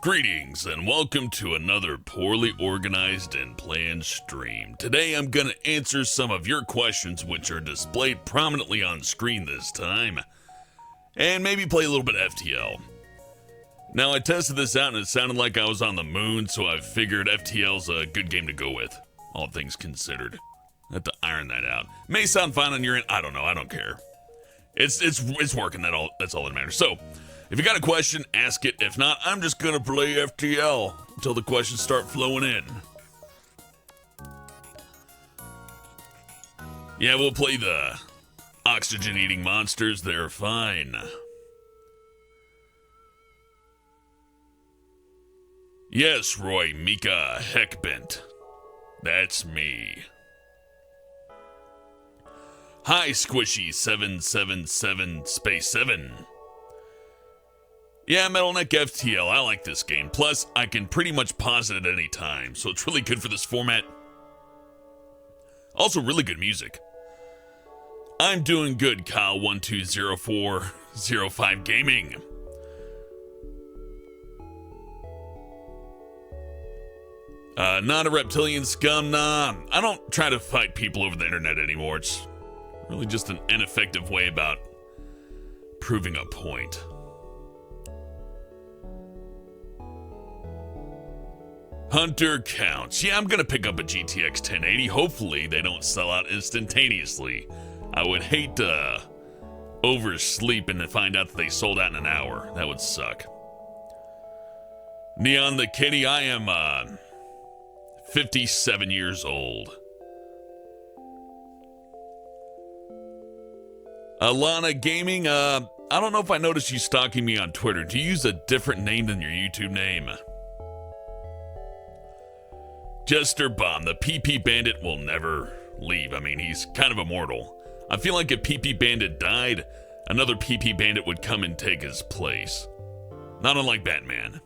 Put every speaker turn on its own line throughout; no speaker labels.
Greetings and welcome to another poorly organized and planned stream. Today I'm going to answer some of your questions which are displayed prominently on screen this time, and maybe play a little bit of FTL. Now I tested this out and it sounded like I was on the moon, so I figured FTL's a good game to go with, all things considered. I have to iron that out. May sound fine on your end, I don't know, I don't care. It's working, that's all that matters. So, if you got a question, ask it. If not, I'm just gonna play FTL until the questions start flowing in. Yeah, we'll play the oxygen-eating monsters. They're fine. Yes, Roy Mika Heckbent. That's me. Hi, Squishy777 Space 7. Yeah, Metal Neck FTL, I like this game. Plus, I can pretty much pause it at any time, so it's really good for this format. Also, really good music. I'm doing good, Kyle120405 Gaming. Not a reptilian scum, nah. I don't try to fight people over the internet anymore. It's really just an ineffective way about proving a point. Hunter counts. Yeah, I'm gonna pick up a GTX 1080. Hopefully they don't sell out instantaneously. I would hate to oversleep and to find out that they sold out in an hour. That would suck. Neon the Kitty, I am 57 years old. Alana Gaming, I don't know if I noticed you stalking me on Twitter. Do you use a different name than your YouTube name? Jester Bomb, the PP Bandit will never leave. I mean, he's kind of immortal. I feel like if PP Bandit died, another PP Bandit would come and take his place. Not unlike Batman.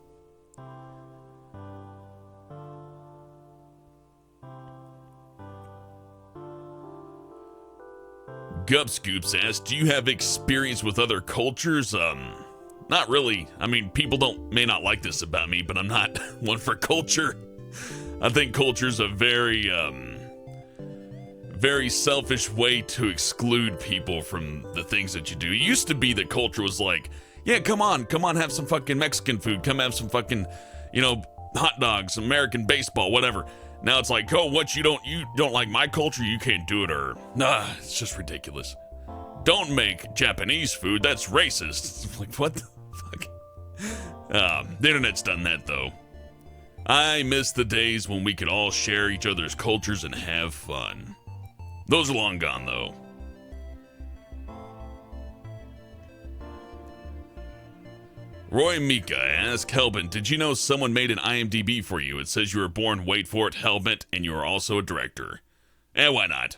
Gup Scoops asks, do you have experience with other cultures? Not really. I mean, people may not like this about me, but I'm not one for culture. I think culture's a very selfish way to exclude people from the things that you do. It used to be that culture was like, yeah, come on, have some fucking Mexican food. Come have some fucking, hot dogs, American baseball, whatever. Now it's like, oh, you don't like my culture, you can't do it, or, nah, it's just ridiculous. Don't make Japanese food, that's racist. It's like, what the fuck? The internet's done that, though. I miss the days when we could all share each other's cultures and have fun. Those are long gone, though. Roy Mika asks, Hellbent, did you know someone made an IMDb for you? It says you were born, wait for it, Hellbent, and you are also a director. Why not?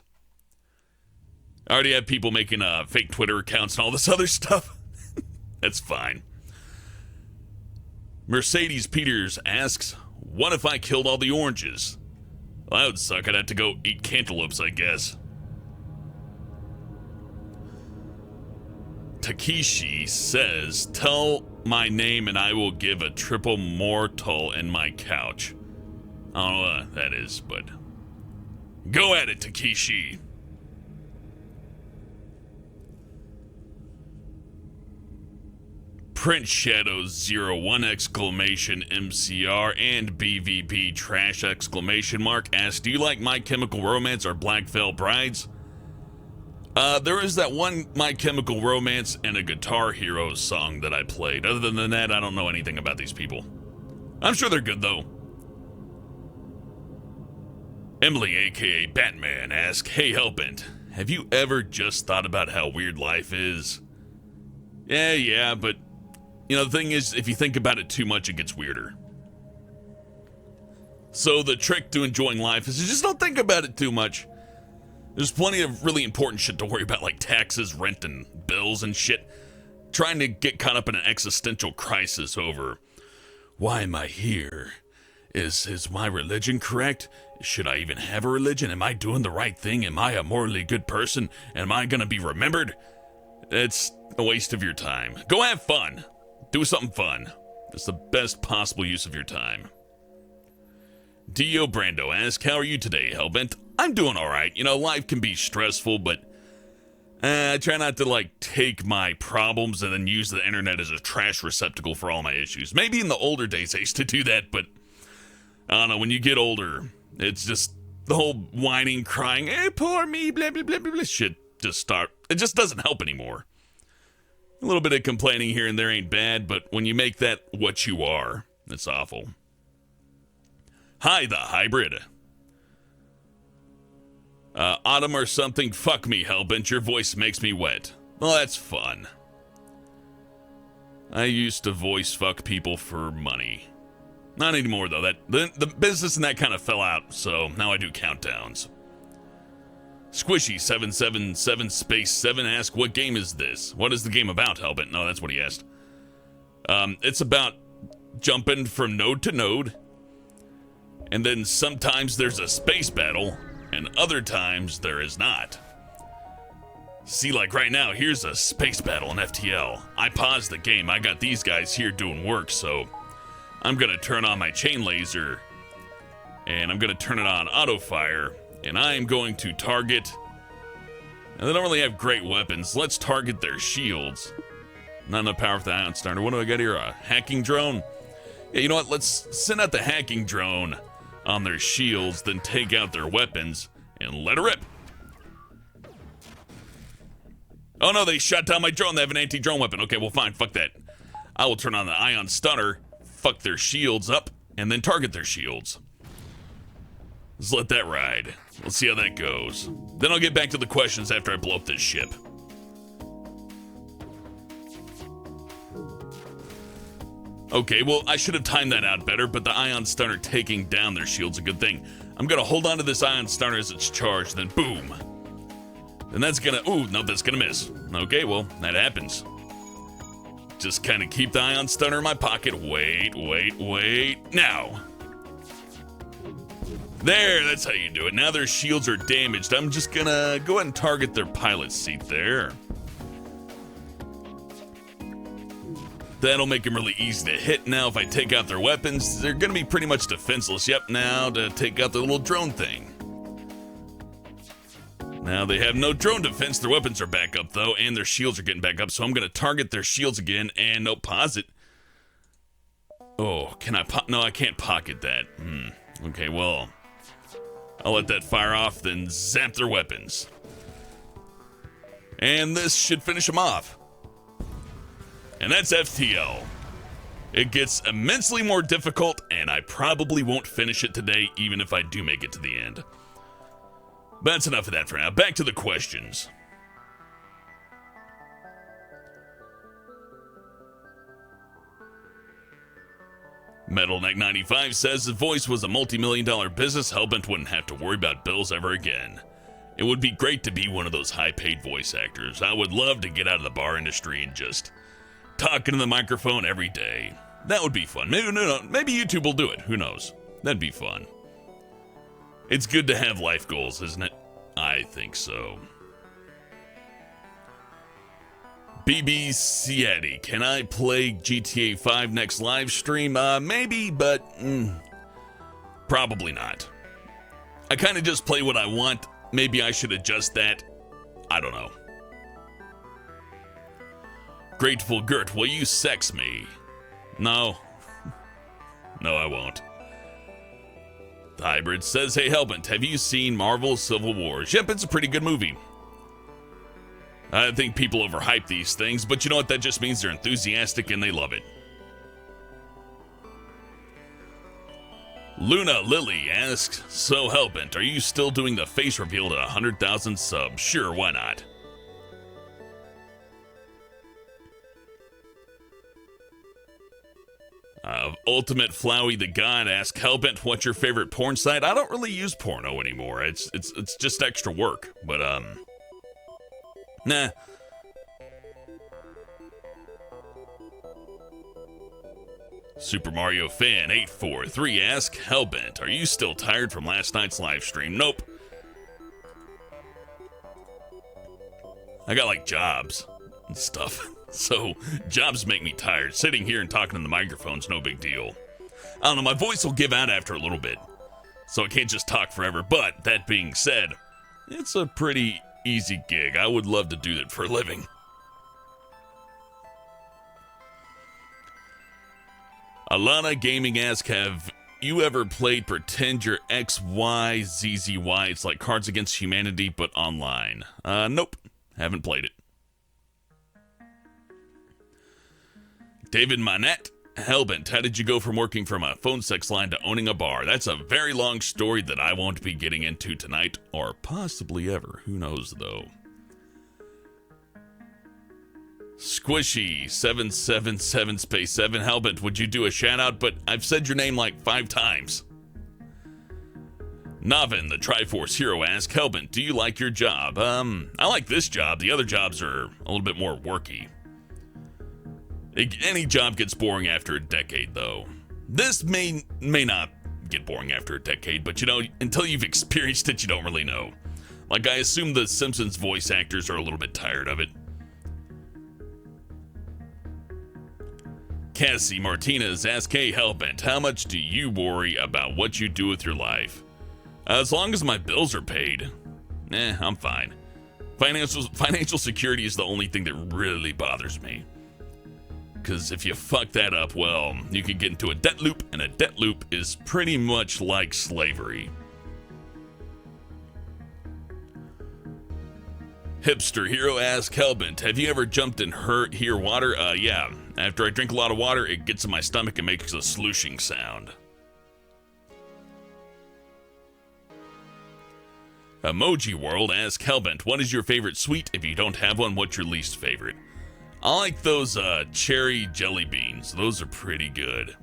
I already have people making fake Twitter accounts and all this other stuff. That's fine. Mercedes Peters asks, what if I killed all the oranges? Well, that would suck. I'd have to go eat cantaloupes, I guess. Takeshi says, tell my name and I will give a triple mortal in my couch. I don't know what that is, but go at it, Takeshi. Prince Shadows 01 exclamation MCR and BVB trash exclamation mark asks, do you like My Chemical Romance or Black Veil Brides? There is that one My Chemical Romance and a Guitar Hero song that I played. Other than that, I don't know anything about these people. I'm sure they're good, though. Emily, aka Batman, asks, hey, Hellbent, have you ever just thought about how weird life is? Yeah, but the thing is, if you think about it too much, it gets weirder. So the trick to enjoying life is to just don't think about it too much. There's plenty of really important shit to worry about, like taxes, rent, and bills and shit. Trying to get caught up in an existential crisis over, why am I here? Is my religion correct? Should I even have a religion? Am I doing the right thing? Am I a morally good person? Am I gonna be remembered? It's a waste of your time. Go have fun. Do something fun. It's the best possible use of your time. Dio Brando asks, how are you today, Hellbent? I'm doing alright. You know, life can be stressful, but I try not to, like, take my problems and then use the internet as a trash receptacle for all my issues. Maybe in the older days I used to do that, but I don't know, when you get older, it's just the whole whining, crying, hey, poor me, blah, blah, blah, blah, blah, shit it just doesn't help anymore. A little bit of complaining here and there ain't bad, but when you make that what you are, it's awful. Hi, the hybrid. Autumn or something, fuck me, Hellbent, your voice makes me wet. Well, that's fun. I used to voice fuck people for money. Not anymore, though. The business and that kind of fell out, so now I do countdowns. Squishy777 space 7 asks, what game is this? What is the game about, Hellbent? No, that's what he asked. It's about jumping from node to node, and then sometimes there's a space battle, and other times there is not. See, like right now, here's a space battle in FTL. I paused the game. I got these guys here doing work, so I'm gonna turn on my chain laser, and I'm gonna turn it on auto fire, and I am going to target. And they don't really have great weapons. Let's target their shields. Not enough power for the Ion Starter. What do I got here? A hacking drone? Yeah, you know what? Let's send out the hacking drone on their shields, then take out their weapons and let her rip. Oh no, they shot down my drone. They have an anti-drone weapon. Okay, well fine, fuck that. I will turn on the Ion Stunner, fuck their shields up, and then target their shields. Let's let that ride. Let's see how that goes. Then I'll get back to the questions after I blow up this ship. Okay, well, I should have timed that out better, but the Ion Stunner taking down their shield's a good thing. I'm gonna hold on to this Ion Stunner as it's charged, then boom. And that's gonna, ooh, no, that's gonna miss. Okay, well, that happens. Just kind of keep the Ion Stunner in my pocket. Wait. Now. There, that's how you do it. Now their shields are damaged. I'm just gonna go ahead and target their pilot seat there. That'll make them really easy to hit. Now, if I take out their weapons, they're gonna be pretty much defenseless. Yep, now to take out the little drone thing. Now they have no drone defense. Their weapons are back up, though, and their shields are getting back up. So I'm gonna target their shields again, and no, pause it. Oh, can I no, I can't pocket that. Okay, well, I'll let that fire off, then zap their weapons. And this should finish them off. And that's FTL. It gets immensely more difficult, and I probably won't finish it today, even if I do make it to the end. But that's enough of that for now. Back to the questions. Metal Neck 95 says if Voice was a multi-million-dollar business, Hellbent wouldn't have to worry about bills ever again. It would be great to be one of those high-paid voice actors. I would love to get out of the bar industry and just talk into the microphone every day. That would be fun. Maybe YouTube will do it. Who knows? That'd be fun. It's good to have life goals, isn't it? I think so. BB Cieti, can I play GTA 5 next live stream? Maybe, but probably not. I kind of just play what I want. Maybe I should adjust that. I don't know. Grateful Gert, will you sex me? No. No, I won't. The Hybrid says, hey Hellbent, have you seen Marvel Civil Wars? Yep, it's a pretty good movie. I think people overhype these things, but you know what? That just means they're enthusiastic and they love it. Luna Lily asks, so Hellbent, are you still doing the face reveal at 100,000 subs? Sure, why not? Ultimate Flowey the God asks, Hellbent, what's your favorite porn site? I don't really use porno anymore. It's just extra work, but nah. Super Mario Fan 843 asks, Hellbent, are you still tired from last night's live stream? Nope. I got like jobs and stuff. So, jobs make me tired. Sitting here and talking in the microphone's no big deal. I don't know, my voice will give out after a little bit, so I can't just talk forever. But, that being said, it's a pretty easy gig. I would love to do that for a living. Alana Gaming asks, have you ever played Pretend You're XYZZY? It's like Cards Against Humanity, but online. Nope. Haven't played it. David Manette, Hellbent, how did you go from working from a phone sex line to owning a bar? That's a very long story that I won't be getting into tonight, or possibly ever. Who knows, though. Squishy777 space 7, Hellbent, would you do a shout out? But I've said your name like 5 times. Navin, the Triforce hero, asks, Hellbent, do you like your job? I like this job. The other jobs are a little bit more worky. Any job gets boring after a decade, though. This may not get boring after a decade, but you know, until you've experienced it, you don't really know. Like, I assume the Simpsons voice actors are a little bit tired of it. Cassie Martinez asks, hey, Hellbent, how much do you worry about what you do with your life? As long as my bills are paid, I'm fine. Financial security is the only thing that really bothers me. Because if you fuck that up, well, you can get into a debt loop, and a debt loop is pretty much like slavery. Hipster Hero asks, Hellbent, have you ever jumped in here water? Yeah. After I drink a lot of water, it gets in my stomach and makes a slooshing sound. Emoji World asks, Hellbent, what is your favorite sweet? If you don't have one, what's your least favorite? I like those cherry jelly beans. Those are pretty good.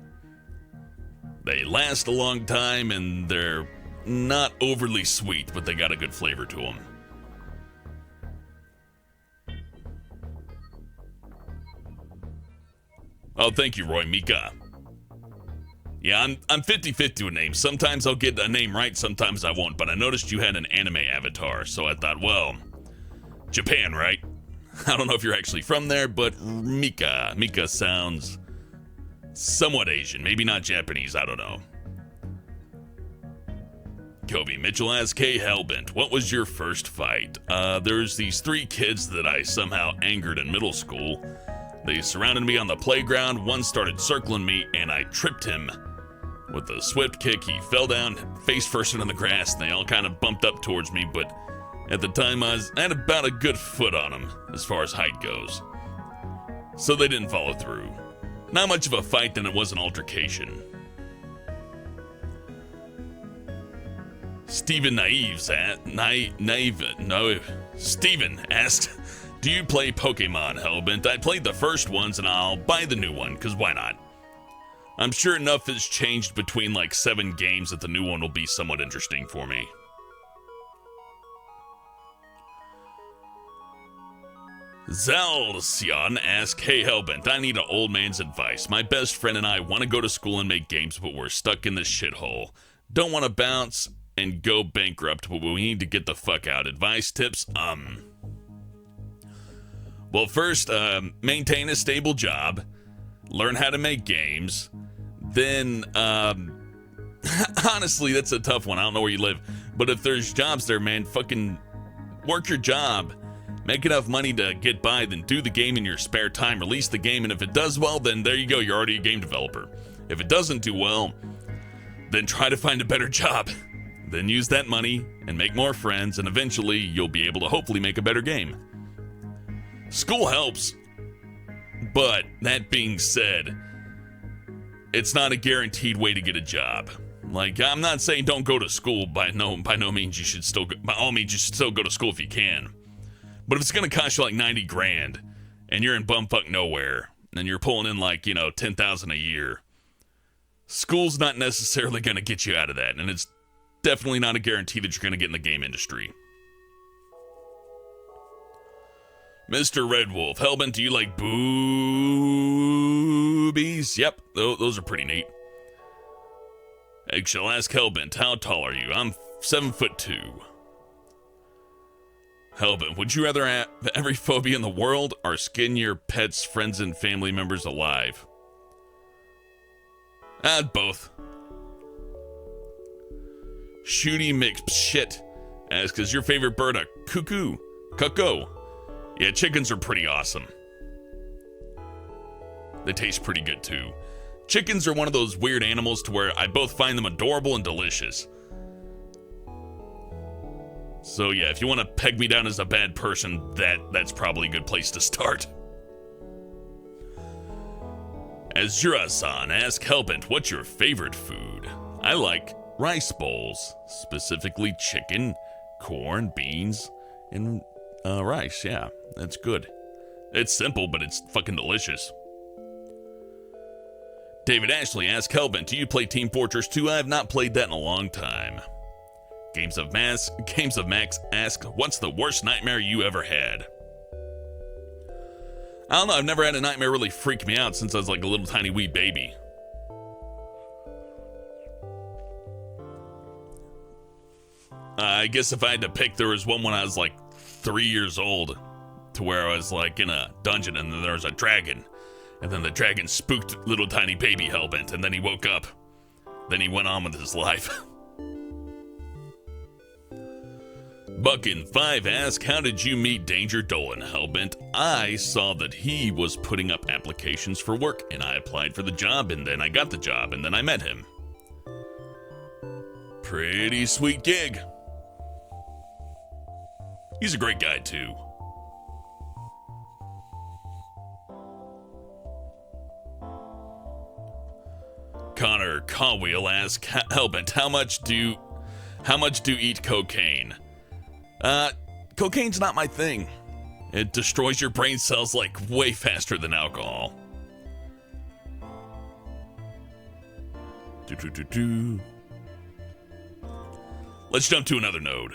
They last a long time and they're not overly sweet, but they got a good flavor to them. Oh, thank you, Roy Mika. Yeah, I'm 50-50 with names. Sometimes I'll get a name right, sometimes I won't. But I noticed you had an anime avatar, so I thought, well, Japan, right? I don't know if you're actually from there, but Mika. Mika sounds somewhat Asian. Maybe not Japanese, I don't know. Kobe Mitchell asks, hey, Hellbent, what was your first fight? There's these 3 kids that I somehow angered in middle school. They surrounded me on the playground. One started circling me, and I tripped him. With a swift kick, he fell down, face first into the grass, and they all kind of bumped up towards me, but at the time I had about a good foot on him, as far as height goes. So they didn't follow through. Not much of a fight, then it was an altercation. Steven Steven asked, do you play Pokemon, Hellbent? I played the first ones and I'll buy the new one, because why not? I'm sure enough has changed between like 7 games that the new one will be somewhat interesting for me. Zalcion asks, hey Hellbent, I need an old man's advice. My best friend and I want to go to school and make games, but we're stuck in this shithole. Don't want to bounce and go bankrupt, but we need to get the fuck out. Advice, tips? Well, first, maintain a stable job, learn how to make games, then, honestly, that's a tough one. I don't know where you live, but if there's jobs there, man, fucking work your job, make enough money to get by, then do the game in your spare time, release the game, and if it does well, then there you go, you're already a game developer. If it doesn't do well, then try to find a better job. Then use that money and make more friends, and eventually you'll be able to hopefully make a better game. School helps, but that being said, it's not a guaranteed way to get a job. Like, I'm not saying don't go to school. By no means you should still go, by all means you should still go to school if you can. But if it's gonna cost you like 90 grand and you're in bumfuck nowhere and you're pulling in like, 10,000 a year, school's not necessarily gonna get you out of that, and it's definitely not a guarantee that you're gonna get in the game industry. Mr. Red Wolf, Hellbent, do you like boobies? Yep, those are pretty neat. Eggshell ask Hellbent, how tall are you? I'm 7'2". Hellbent, would you rather have every phobia in the world or skin your pets, friends, and family members alive? Both. Shooty mixed shit asks, is your favorite bird a cuckoo? Cuckoo. Yeah, chickens are pretty awesome. They taste pretty good too. Chickens are one of those weird animals to where I both find them adorable and delicious. So yeah, if you want to peg me down as a bad person, that's probably a good place to start. Azura-san, ask Hellbent, what's your favorite food? I like rice bowls, specifically chicken, corn, beans, and rice. Yeah, that's good. It's simple, but it's fucking delicious. David Ashley, ask Hellbent, do you play Team Fortress 2? I have not played that in a long time. Games of Max ask, what's the worst nightmare you ever had? I don't know, I've never had a nightmare really freak me out since I was like a little tiny wee baby. I guess if I had to pick, there was one when I was like 3 years old, to where I was like in a dungeon and then there was a dragon. And then the dragon spooked little tiny baby Hellbent, and then he woke up. Then he went on with his life. Buckin5 ask, how did you meet Danger Dolan, Hellbent? I saw that he was putting up applications for work, and I applied for the job, and then I got the job, and then I met him. Pretty sweet gig. He's a great guy, too. Connor Caldwell asks, Hellbent, how much do eat cocaine? Cocaine's not my thing. It destroys your brain cells like way faster than alcohol. Let's jump to another node.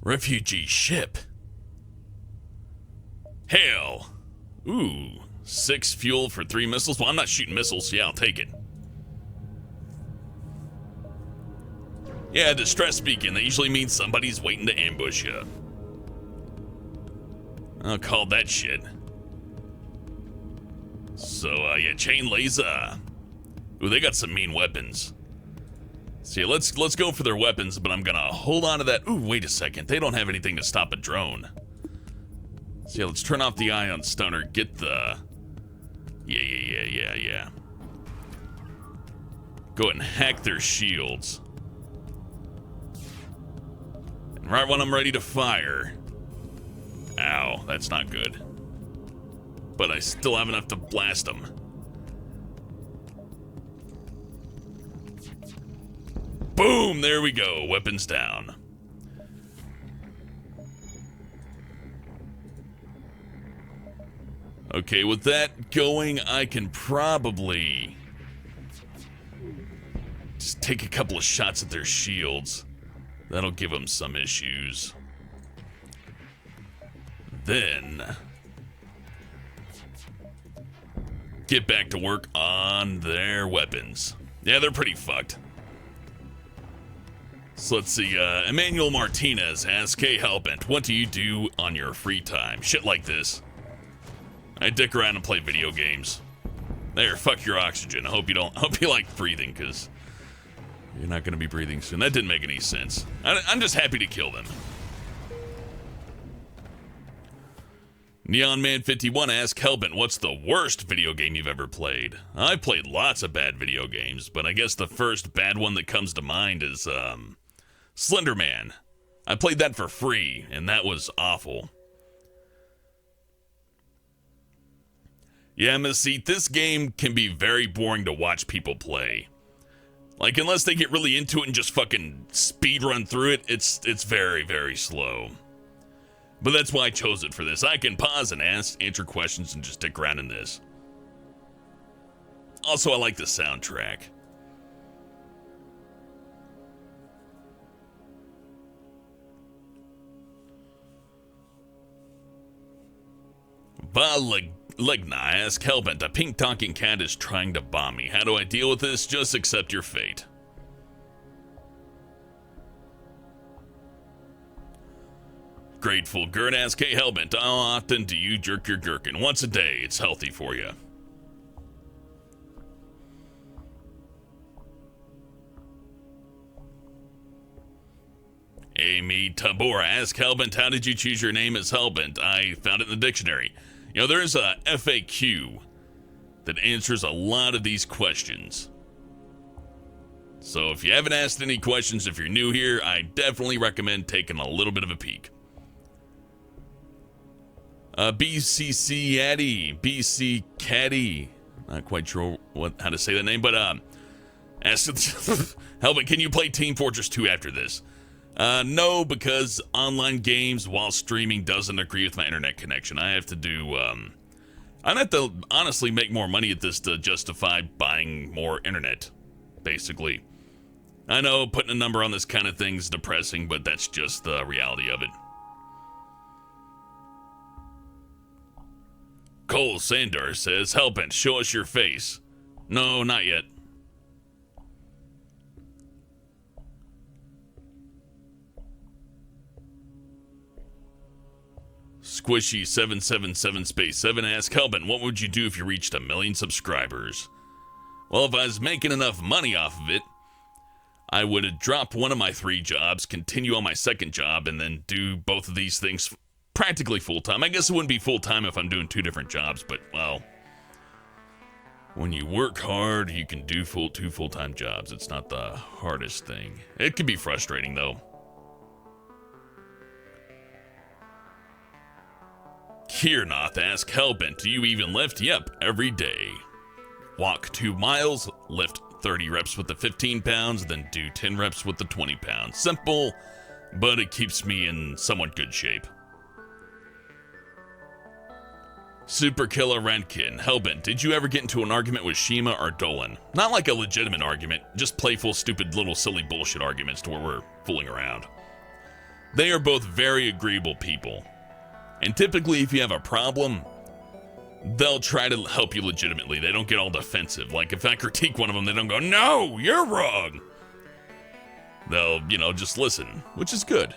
Refugee ship. Hail. Ooh, 6 fuel for 3 missiles. Well, I'm not shooting missiles. Yeah, I'll take it. Yeah, distress beacon. That usually means somebody's waiting to ambush you. I'll call that shit. So, yeah, chain laser. Ooh, they got some mean weapons. So yeah, let's go for their weapons, but I'm gonna hold on to that. Ooh, wait a second. They don't have anything to stop a drone. So yeah, let's turn off the ion stunner. Get the... Yeah. Go ahead and hack their shields. And right when I'm ready to fire... Ow, that's not good. But I still have enough to blast them. Boom! There we go. Weapons down. Okay, with that going, I can probably just take a couple of shots at their shields. That'll give them some issues. Then get back to work on their weapons. Yeah, they're pretty fucked. So let's see, Emmanuel Martinez asks, hey Hellbent, what do you do on your free time? Shit like this. I dick around and play video games. There, fuck your oxygen. I hope you like breathing, because you're not gonna be breathing soon. That didn't make any sense. I'm just happy to kill them. Neon Man 51 asks, Hellbent, what's the worst video game you've ever played? I've played lots of bad video games, but I guess the first bad one that comes to mind is, Slender Man. I played that for free, and that was awful. Yeah, Miss Seat, this game can be very boring to watch people play. Like, unless they get really into it and just fucking speed run through it, it's very, very slow. But that's why I chose it for this. I can pause and answer questions and just stick around in this. Also, I like the soundtrack. Ligna asks Hellbent, a pink talking cat is trying to bomb me. How do I deal with this? Just accept your fate. Grateful Gert asks, hey Hellbent, how often do you jerk your gherkin? Once a day. It's healthy for you. Amy Tabora asks Hellbent, how did you choose your name as Hellbent? I found it in the dictionary. You know, there's a FAQ that answers a lot of these questions. So if you haven't asked any questions, if you're new here, I definitely recommend taking a little bit of a peek. BCC Addy, BC Caddy, not quite sure how to say that name, but asked, Hellbent, can you play Team Fortress 2 after this? No, because online games while streaming doesn't agree with my internet connection. I have to do, I'd have to honestly make more money at this to justify buying more internet, basically. I know putting a number on this kind of thing is depressing, but that's just the reality of it. Cole Sandor says, Hellbent, show us your face. No, not yet. Squishy777 space 7 asks Hellbent, what would you do if you reached 1 million subscribers? Well, if I was making enough money off of it, I would drop one of my 3 jobs, continue on my second job, and then do both of these things practically full-time. I guess it wouldn't be full-time if I'm doing 2 different jobs, but, well, when you work hard, you can do 2 full-time jobs. It's not the hardest thing. It can be frustrating, though. Kiernoth asks Hellbent, do you even lift? Yep, every day. Walk 2 miles, lift 30 reps with the 15 pounds, then do 10 reps with the 20 pounds. Simple, but it keeps me in somewhat good shape. Super Killer Rentkin, Hellbent, did you ever get into an argument with Shima or Dolan? Not like a legitimate argument, just playful, stupid, little silly bullshit arguments to where we're fooling around. They are both very agreeable people. And typically, if you have a problem, they'll try to help you legitimately. They don't get all defensive. Like, if I critique one of them, they don't go, no, you're wrong. They'll, just listen, which is good.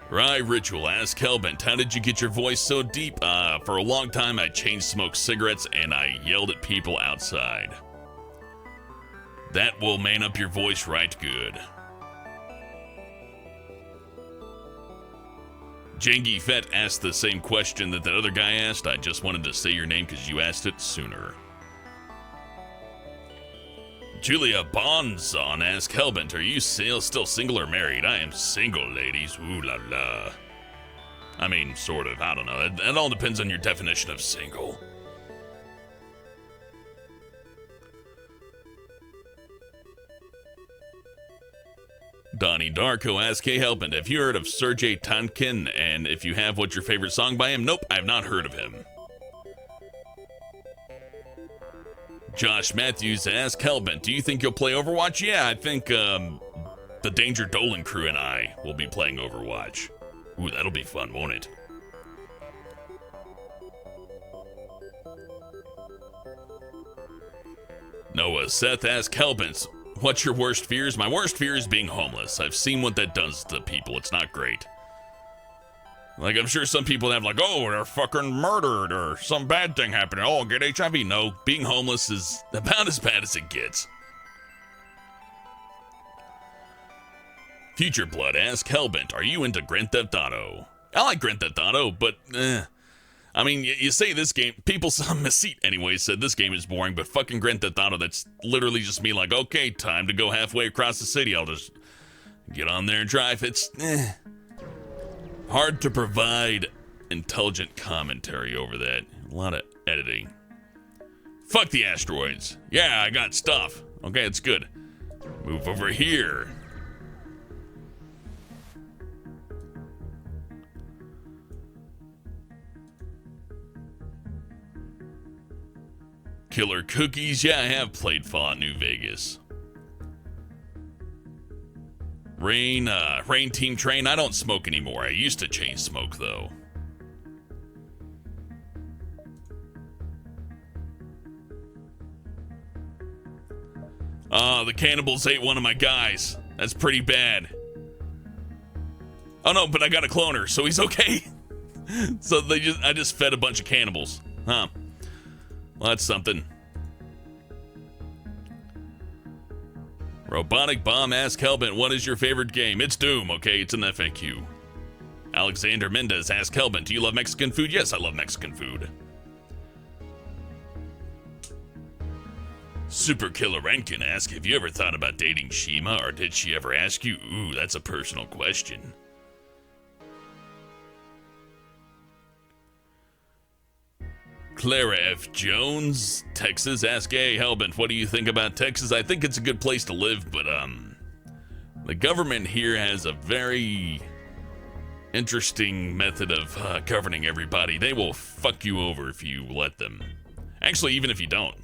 Rye Ritual asks Hellbent, how did you get your voice so deep? For a long time, I chain smoked cigarettes and I yelled at people outside. That will man up your voice right good. Jangy Fett asked the same question that other guy asked. I just wanted to say your name because you asked it sooner. Julia Bonzon asks Hellbent, are you still single or married? I am single, ladies. Ooh la la. I mean, sort of. I don't know. That all depends on your definition of single. Donnie Darko asks, hey Hellbent, have you heard of Sergei Tankin? And if you have, what's your favorite song by him? Nope, I have not heard of him. Josh Matthews asks, Hellbent, do you think you'll play Overwatch? Yeah, I think the Danger Dolan crew and I will be playing Overwatch. Ooh, that'll be fun, won't it? Noah Seth asks, Hellbent, what's your worst fears? My worst fear is being homeless. I've seen what that does to people. It's not great. Like, I'm sure some people have like, oh, they're fucking murdered or some bad thing happening. Oh, get HIV. No, being homeless is about as bad as it gets. Future Blood asks Hellbent, are you into Grand Theft Auto? I like Grand Theft Auto, but I mean, you say this game, people, some Mesite anyway, said this game is boring, but fucking Grand Theft Auto, that's literally just me like, okay, time to go halfway across the city. I'll just get on there and drive. It's hard to provide intelligent commentary over that. A lot of editing. Fuck the asteroids. Yeah, I got stuff. Okay, it's good. Move over here. Killer Cookies, yeah, I have played Fallout New Vegas. Rain Team Train. I don't smoke anymore. I used to chain smoke, though. The cannibals ate one of my guys. That's pretty bad. Oh no, but I got a cloner, so he's okay. So I just fed a bunch of cannibals. Huh. Well, that's something. Robotic Bomb asks Hellbent, what is your favorite game? It's Doom, okay? It's an FAQ. Alexander Mendez asks Hellbent, do you love Mexican food? Yes, I love Mexican food. Super Killer Rankin asks, have you ever thought about dating Shima, or did she ever ask you? Ooh, that's a personal question. Clara F. Jones, Texas, asks, hey, Hellbent, what do you think about Texas? I think it's a good place to live, but, the government here has a very interesting method of governing everybody. They will fuck you over if you let them. Actually, even if you don't.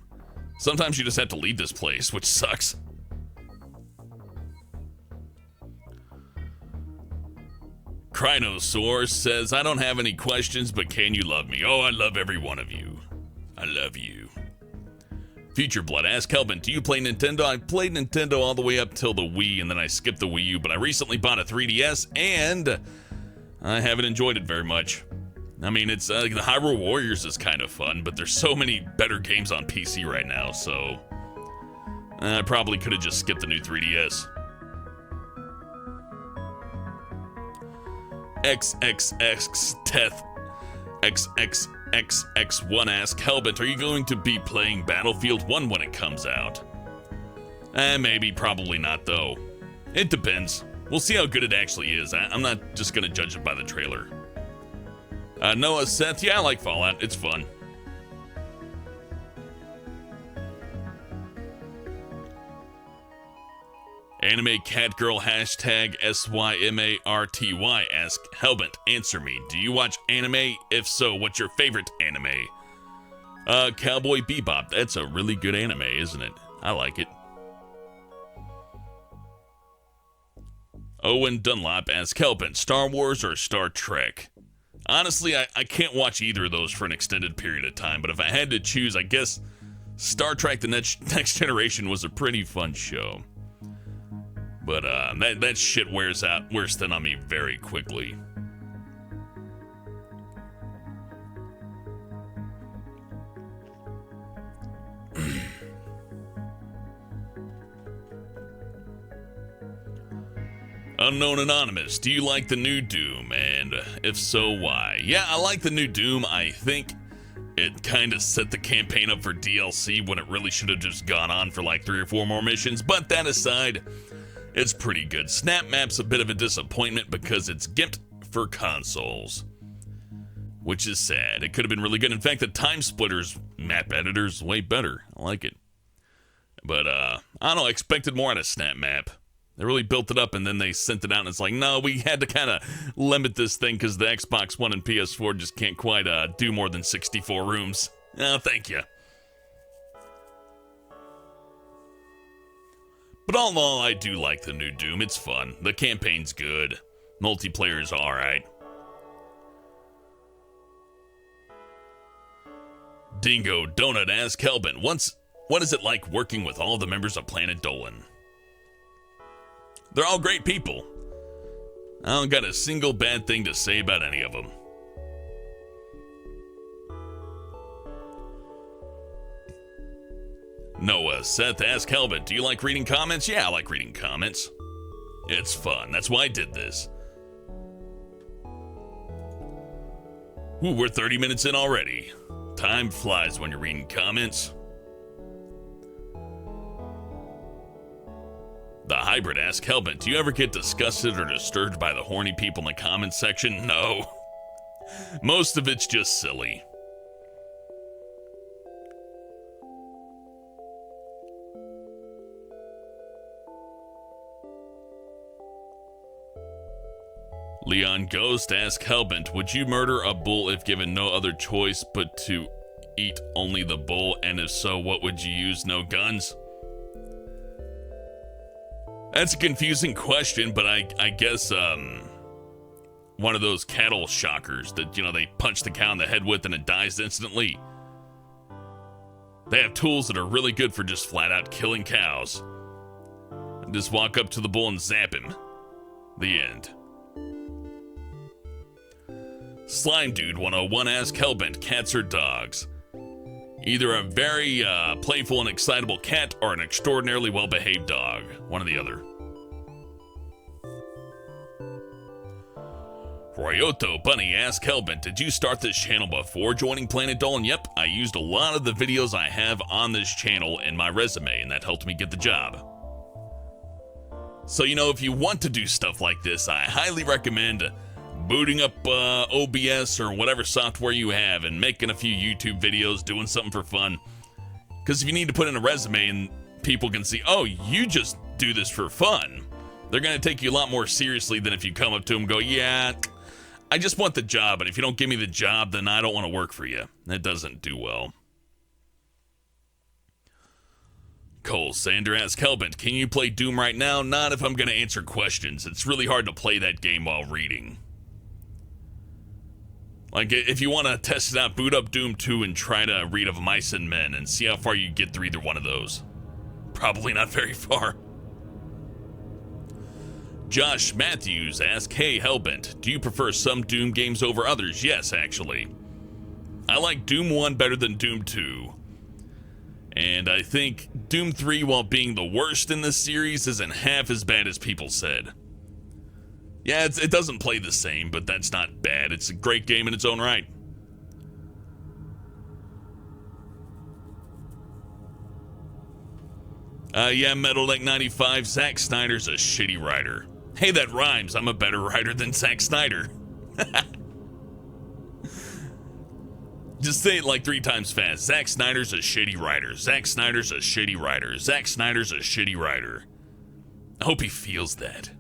Sometimes you just have to leave this place, which sucks. Crinosaur says, I don't have any questions, but can you love me? Oh, I love every one of you. I love you. Future Blood asks, Hellbent, do you play Nintendo? I played Nintendo all the way up till the Wii, and then I skipped the Wii U, but I recently bought a 3DS, and I haven't enjoyed it very much. I mean, it's the Hyrule Warriors is kind of fun, but there's so many better games on PC right now, so I probably could have just skipped the new 3DS. XXX XXXX1 asks, Hellbent, are you going to be playing Battlefield 1 when it comes out? Maybe, probably not, though. It depends. We'll see how good it actually is. I'm not just gonna judge it by the trailer. Noah Seth, yeah, I like Fallout. It's fun. Anime Catgirl hashtag SYMARTY ask, Hellbent, answer me. Do you watch anime? If so, what's your favorite anime? Cowboy Bebop. That's a really good anime, isn't it? I like it. Owen Dunlop asks, Hellbent, Star Wars or Star Trek? Honestly, I can't watch either of those for an extended period of time, but if I had to choose, I guess Star Trek The Next Generation was a pretty fun show. But that shit wears thin on me very quickly. Unknown Anonymous, do you like the new Doom? And if so, why? Yeah, I like the new Doom. I think it kind of set the campaign up for DLC when it really should have just gone on for like 3 or 4 more missions. But that aside, it's pretty good. Snap Map's a bit of a disappointment because it's gimped for consoles, which is sad. It could have been really good. In fact, the Time Splitters map editor's way better. I like it. But, I don't know, I expected more out of Snap Map. They really built it up and then they sent it out and it's like, no, we had to kind of limit this thing because the Xbox One and PS4 just can't quite do more than 64 rooms. Oh, thank you. But all in all, I do like the new Doom. It's fun. The campaign's good. Multiplayer's alright. Dingo Donut asks Hellbent, what is it like working with all the members of Planet Dolan? They're all great people. I don't got a single bad thing to say about any of them. Noah Seth asks Hellbent, do you like reading comments? Yeah, I like reading comments. It's fun. That's why I did this. Ooh, we're 30 minutes in already. Time flies when you're reading comments. The Hybrid asks Hellbent, do you ever get disgusted or disturbed by the horny people in the comments section? No. Most of it's just silly. Leon Ghost asks Hellbent, would you murder a bull if given no other choice but to eat only the bull? And if so, what would you use? No guns? That's a confusing question, but I guess, one of those cattle shockers that, they punch the cow in the head with and it dies instantly. They have tools that are really good for just flat out killing cows. Just walk up to the bull and zap him. The end. Slime Dude 101 asks Hellbent, cats or dogs? Either a very playful and excitable cat or an extraordinarily well-behaved dog. One or the other. Ryoto Bunny asks Hellbent, did you start this channel before joining Planet Dolan? Yep, I used a lot of the videos I have on this channel in my resume, and that helped me get the job. So, if you want to do stuff like this, I highly recommend booting up OBS or whatever software you have and making a few YouTube videos, doing something for fun. Because if you need to put in a resume and people can see, oh, you just do this for fun, they're going to take you a lot more seriously than if you come up to them and go, yeah, I just want the job, and if you don't give me the job, then I don't want to work for you. That doesn't do well. Cole Sander asks Hellbent, can you play Doom right now? Not if I'm going to answer questions. It's really hard to play that game while reading. Like, if you want to test it out, boot up Doom 2 and try to read of Mice and Men and see how far you get through either one of those. Probably not very far. Josh Matthews asks, hey Hellbent, do you prefer some Doom games over others? Yes, actually. I like Doom 1 better than Doom 2. And I think Doom 3, while being the worst in this series, isn't half as bad as people said. Yeah, it doesn't play the same, but that's not bad. It's a great game in its own right. Yeah, Metal Lake 95, Zack Snyder's a shitty writer. Hey, that rhymes. I'm a better writer than Zack Snyder. Just say it like 3 times fast. Zack Snyder's a shitty writer. Zack Snyder's a shitty writer. Zack Snyder's a shitty writer. I hope he feels that.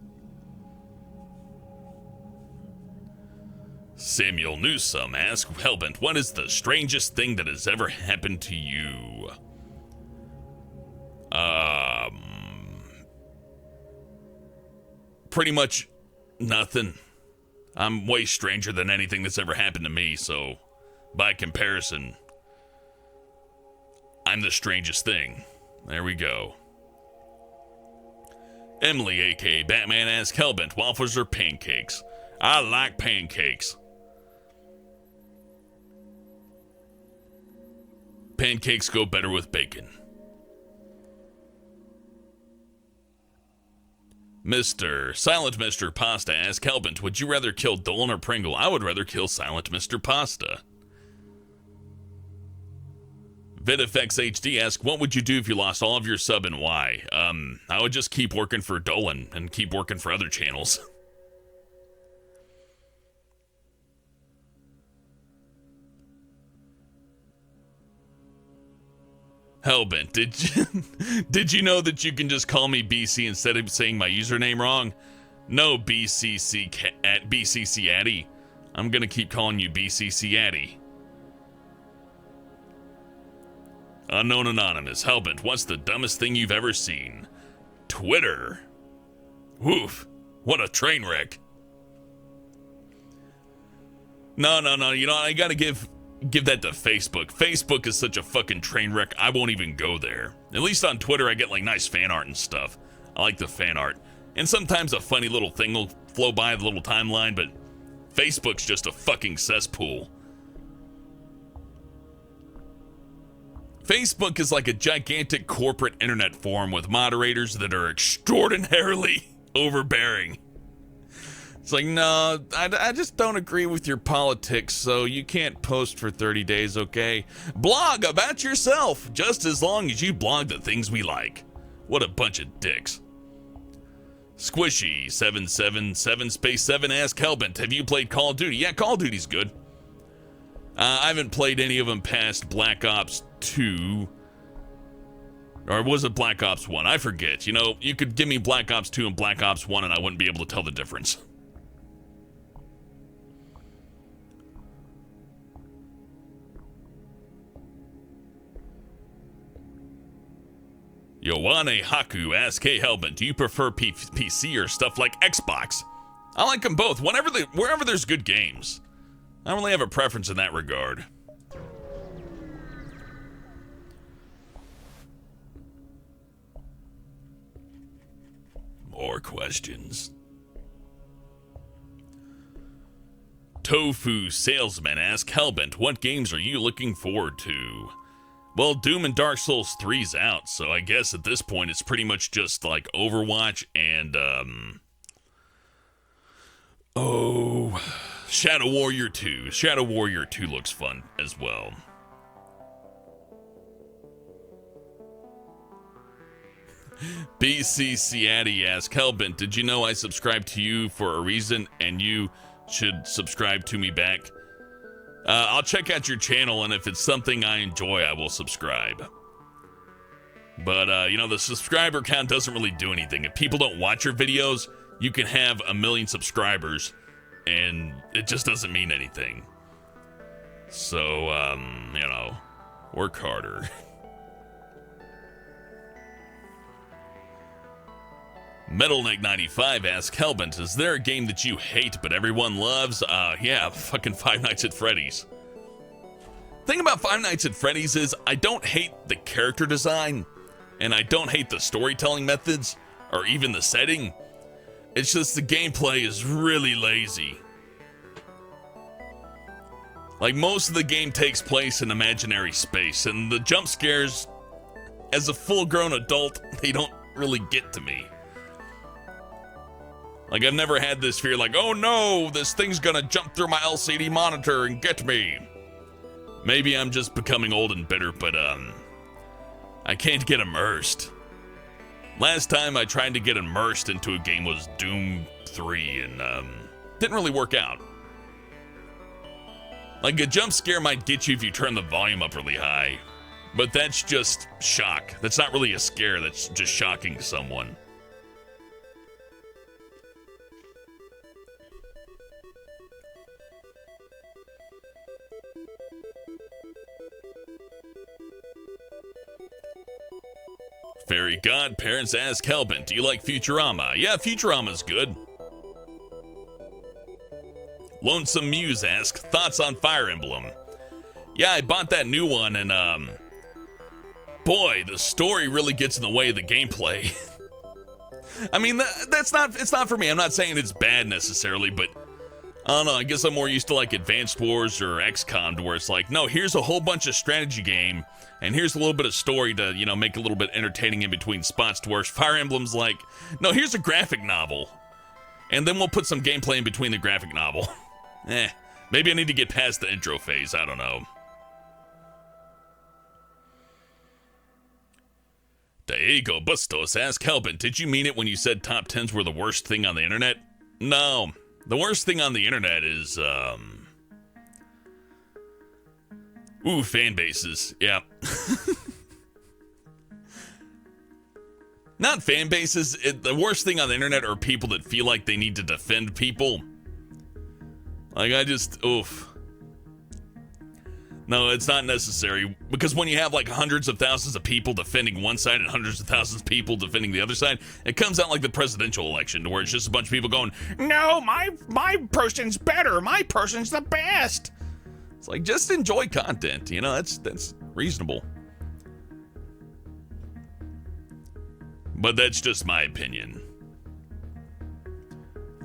Samuel Newsome asks Hellbent, what is the strangest thing that has ever happened to you? Pretty much nothing. I'm way stranger than anything that's ever happened to me, so by comparison, I'm the strangest thing. There we go. Emily, aka Batman, asks Hellbent, waffles or pancakes? I like pancakes. Pancakes go better with bacon. Silent Mr. Pasta asks Hellbent, would you rather kill Dolan or Pringle? I would rather kill Silent Mr. Pasta. VidFX HD asks, what would you do if you lost all of your sub and why? I would just keep working for Dolan and keep working for other channels. Hellbent, did you know that you can just call me BC instead of saying my username wrong? No, BCC Addy. I'm gonna keep calling you BCC Addy. Unknown Anonymous, Hellbent, what's the dumbest thing you've ever seen? Twitter. Woof, what a train wreck. No, I gotta give that to Facebook. Facebook is such a fucking train wreck, I won't even go there. At least on Twitter, I get like nice fan art and stuff. I like the fan art. And sometimes a funny little thing will flow by the little timeline, but Facebook's just a fucking cesspool. Facebook is like a gigantic corporate internet forum with moderators that are extraordinarily overbearing. It's like, no, I just don't agree with your politics, so you can't post for 30 days, okay? Blog about yourself, just as long as you blog the things we like. What a bunch of dicks. Squishy777-7 asks Hellbent, have you played Call of Duty? Yeah, Call of Duty's good. I haven't played any of them past Black Ops 2. Or was it Black Ops 1? I forget. You know, you could give me Black Ops 2 and Black Ops 1 and I wouldn't be able to tell the difference. Yowane Haku asks, hey Hellbent, do you prefer PC or stuff like Xbox? I like them both, wherever there's good games. I don't really have a preference in that regard. More questions. Tofu Salesman asks, Hellbent, what games are you looking forward to? Well, Doom and Dark Souls 3's out, so I guess at this point it's pretty much just like Overwatch and, Shadow Warrior 2. Shadow Warrior 2 looks fun as well. BC Ciati asks, Hellbent, did you know I subscribed to you for a reason and you should subscribe to me back? I'll check out your channel, and if it's something I enjoy, I will subscribe. But, the subscriber count doesn't really do anything. If people don't watch your videos, you can have 1 million subscribers, and it just doesn't mean anything. So, work harder. MetalNick95 asks, Hellbent, is there a game that you hate but everyone loves? Yeah, fucking Five Nights at Freddy's. Thing about Five Nights at Freddy's is I don't hate the character design, and I don't hate the storytelling methods, or even the setting. It's just the gameplay is really lazy. Like, most of the game takes place in imaginary space, and the jump scares, as a full-grown adult, they don't really get to me. Like, I've never had this fear like, oh no, this thing's gonna jump through my LCD monitor and get me. Maybe I'm just becoming old and bitter, but, I can't get immersed. Last time I tried to get immersed into a game was Doom 3, and, didn't really work out. Like, a jump scare might get you if you turn the volume up really high, but that's just shock. That's not really a scare, that's just shocking someone. Fairy Godparents ask Hellbent, do you like Futurama? Yeah, Futurama's good. Lonesome Muse asks, thoughts on Fire Emblem? Yeah, I bought that new one, and, boy, the story really gets in the way of the gameplay. I mean, it's not for me. I'm not saying it's bad necessarily, but I don't know, I guess I'm more used to like Advanced Wars or XCOM, to where it's like, no, here's a whole bunch of strategy game, and here's a little bit of story to, make a little bit entertaining in between spots, to where Fire Emblem's like, no, here's a graphic novel, and then we'll put some gameplay in between the graphic novel. Maybe I need to get past the intro phase, I don't know. Diego Bustos asks, Hellbent, did you mean it when you said top 10s were the worst thing on the internet? No. The worst thing on the internet is, fan bases. Yeah. Not fan bases. The worst thing on the internet are people that feel like they need to defend people. Like, No, it's not necessary, because when you have like hundreds of thousands of people defending one side and hundreds of thousands of people defending the other side, it comes out like the presidential election, where it's just a bunch of people going, no, my person's better, my person's the best. It's like, just enjoy content, that's reasonable. But that's just my opinion.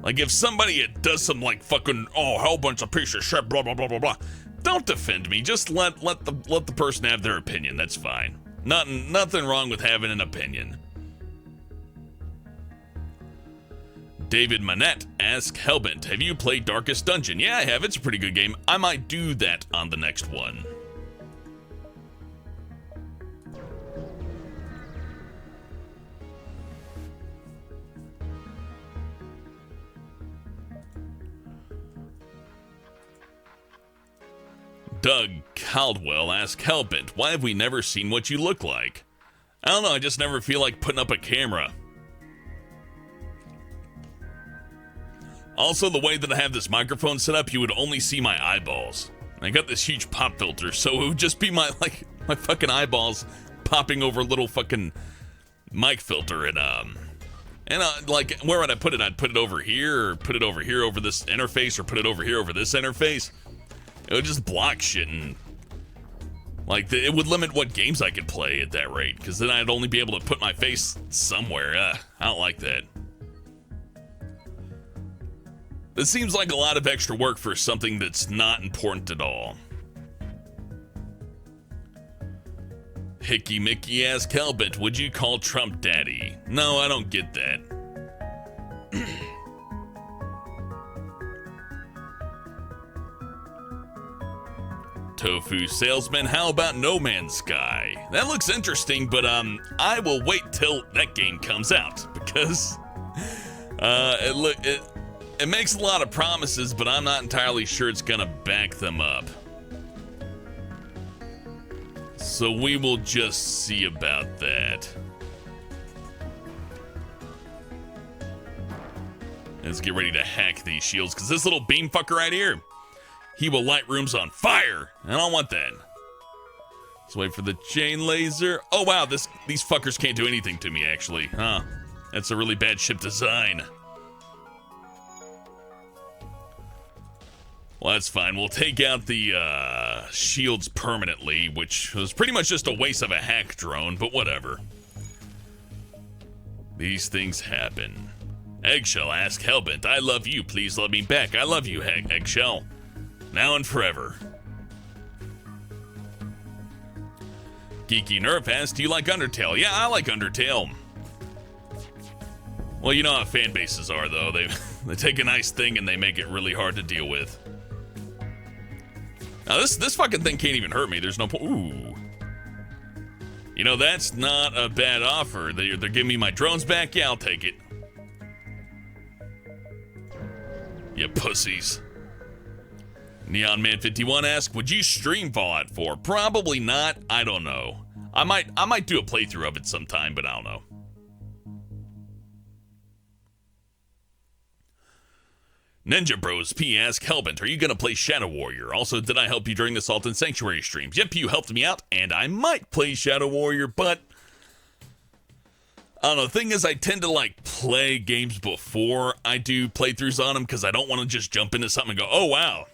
Like, if somebody does some like fucking, Hellbent's a piece of shit, blah blah blah blah blah, don't defend me. Just let the person have their opinion. That's fine. Nothing wrong with having an opinion. David Manette asks, Hellbent, have you played Darkest Dungeon? Yeah, I have. It's a pretty good game. I might do that on the next one. Doug Caldwell asks, Hellbent, why have we never seen what you look like? I don't know, I just never feel like putting up a camera. Also, the way that I have this microphone set up, you would only see my eyeballs. I got this huge pop filter, so it would just be my fucking eyeballs popping over little fucking mic filter and like, where would I put it? I'd put it over here, or put it over here over this interface, or put it over here over this interface. It would just block shit, and like it would limit what games I could play at that rate, because then I'd only be able to put my face somewhere. I don't like that. It seems like a lot of extra work for something that's not important at all. Hickey Mickey asks Hellbent, would you call Trump daddy? No, I don't get that. Tofu salesman, how about No Man's Sky? That looks interesting, but I will wait till that game comes out, because it makes a lot of promises, but I'm not entirely sure it's gonna back them up. So we will just see about that. Let's get ready to hack these shields, because this little beam fucker right here, he will light rooms on fire. I don't want that. Let's wait for the chain laser. Oh wow, these fuckers can't do anything to me actually, huh? That's a really bad ship design. Well, that's fine. We'll take out the shields permanently, which was pretty much just a waste of a hack drone, but whatever. These things happen. Eggshell asks Hellbent, I love you, please love me back. I love you, Eggshell. Now and forever. Geeky Nerf asks, do you like Undertale? Yeah, I like Undertale. Well, you know how fan bases are, though. They take a nice thing and they make it really hard to deal with. Now, this fucking thing can't even hurt me. There's no point. Ooh. You know, that's not a bad offer. They're giving me my drones back. Yeah, I'll take it. You pussies. Neon Man 51 asks, would you stream Fallout 4? Probably not. I don't know. I might do a playthrough of it sometime, but I don't know. Ninja Bros P asks, Hellbent, are you gonna play Shadow Warrior? Also, did I help you during the Salt and Sanctuary streams? Yep, you helped me out, and I might play Shadow Warrior, but I don't know. The thing is, I tend to like play games before I do playthroughs on them, because I don't want to just jump into something and go, oh wow,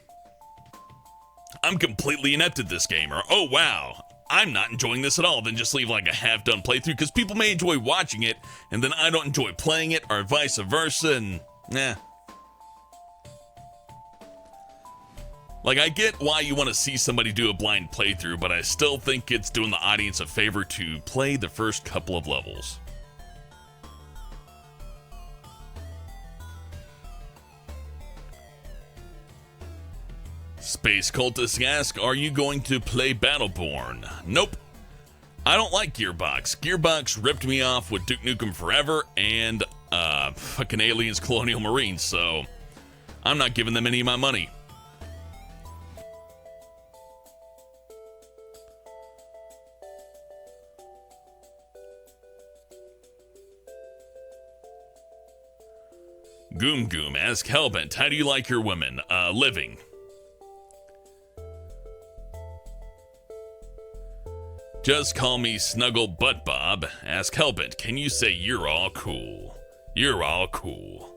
I'm completely inept at this game, or oh wow, I'm not enjoying this at all, then just leave like a half-done playthrough, because people may enjoy watching it, and then I don't enjoy playing it, or vice versa, and nah. Like, I get why you want to see somebody do a blind playthrough, but I still think it's doing the audience a favor to play the first couple of levels. Space Cultist asks, are you going to play Battleborn? Nope. I don't like Gearbox. Gearbox ripped me off with Duke Nukem Forever and fucking Aliens Colonial Marines, so I'm not giving them any of my money. Goom Goom asks Hellbent, how do you like your women? Living. Just call me Snuggle Butt Bob. Ask Hellbent, can you say you're all cool? You're all cool.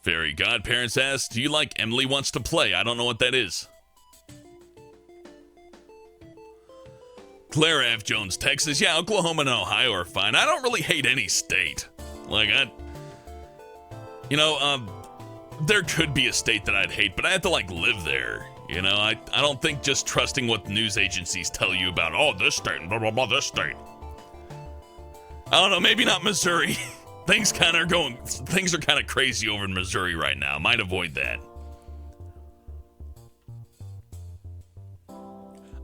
Fairy Godparents asks, do you like Emily Wants to Play? I don't know what that is. Claire F. Jones, Texas. Yeah, Oklahoma and Ohio are fine. I don't really hate any state. Like, there could be a state that I'd hate, but I have to, like, live there. You know, I don't think just trusting what news agencies tell you about, oh, this state, and blah, blah, blah, this state. I don't know, maybe not Missouri. Things are kind of crazy over in Missouri right now. Might avoid that.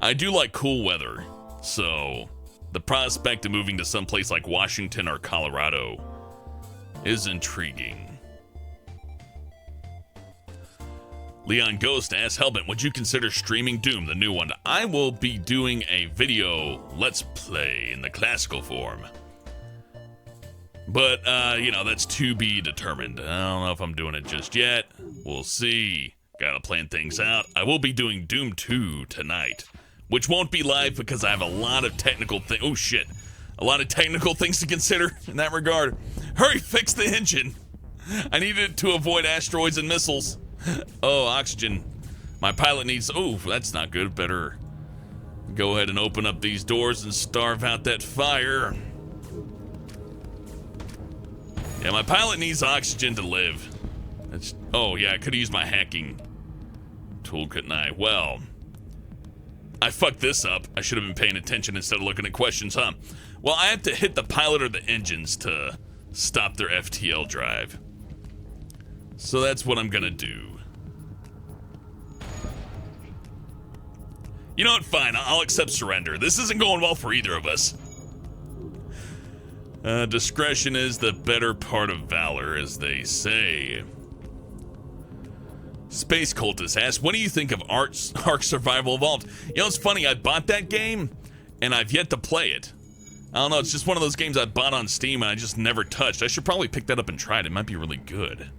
I do like cool weather. So, the prospect of moving to someplace like Washington or Colorado is intriguing. Leon Ghost asks Hellbent, would you consider streaming Doom, the new one? I will be doing a video Let's Play in the classical form. But, that's to be determined. I don't know if I'm doing it just yet. We'll see. Gotta plan things out. I will be doing Doom 2 tonight, which won't be live because I have a lot of technical things. Oh shit. A lot of technical things to consider in that regard. Hurry, fix the engine. I needed it to avoid asteroids and missiles. Oh, oxygen. My pilot needs... Oh, that's not good. Better go ahead and open up these doors and starve out that fire. Yeah, my pilot needs oxygen to live. Oh, yeah, I could use my hacking tool, couldn't I? Well, I fucked this up. I should have been paying attention instead of looking at questions, huh? Well, I have to hit the pilot or the engines to stop their FTL drive. So that's what I'm gonna do. You know what? Fine, I'll accept surrender. This isn't going well for either of us. Discretion is the better part of valor, as they say. Space Cultist asks, what do you think of Ark Survival Evolved? You know, it's funny, I bought that game, and I've yet to play it. I don't know, it's just one of those games I bought on Steam and I just never touched. I should probably pick that up and try it. It might be really good.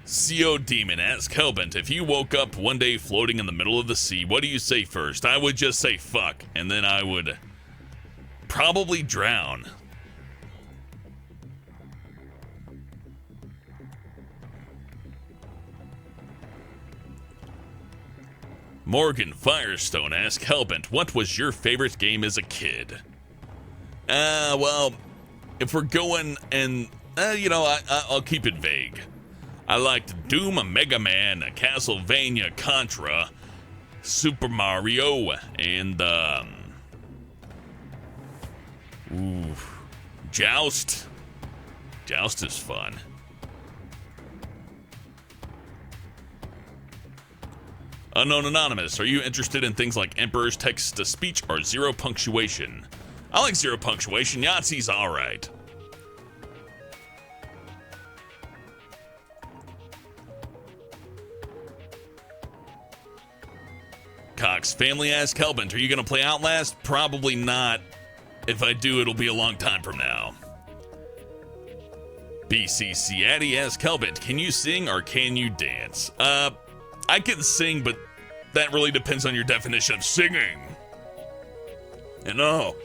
CO Demon asks, Hellbent, if you woke up one day floating in the middle of the sea, what do you say first? I would just say fuck, and then I would probably drown. Morgan Firestone asks, Hellbent, what was your favorite game as a kid? Well, if we're going and, I'll keep it vague. I liked Doom, Mega Man, Castlevania, Contra, Super Mario, and, Joust. Joust is fun. Unknown Anonymous, are you interested in things like Emperor's Text-to-Speech or Zero Punctuation? I like Zero Punctuation. Yahtzee's alright. Cox Family asks, Hellbent, are you going to play Outlast? Probably not. If I do, it'll be a long time from now. BCC Addy asks, Hellbent, can you sing or can you dance? I can sing, but that really depends on your definition of singing. And no,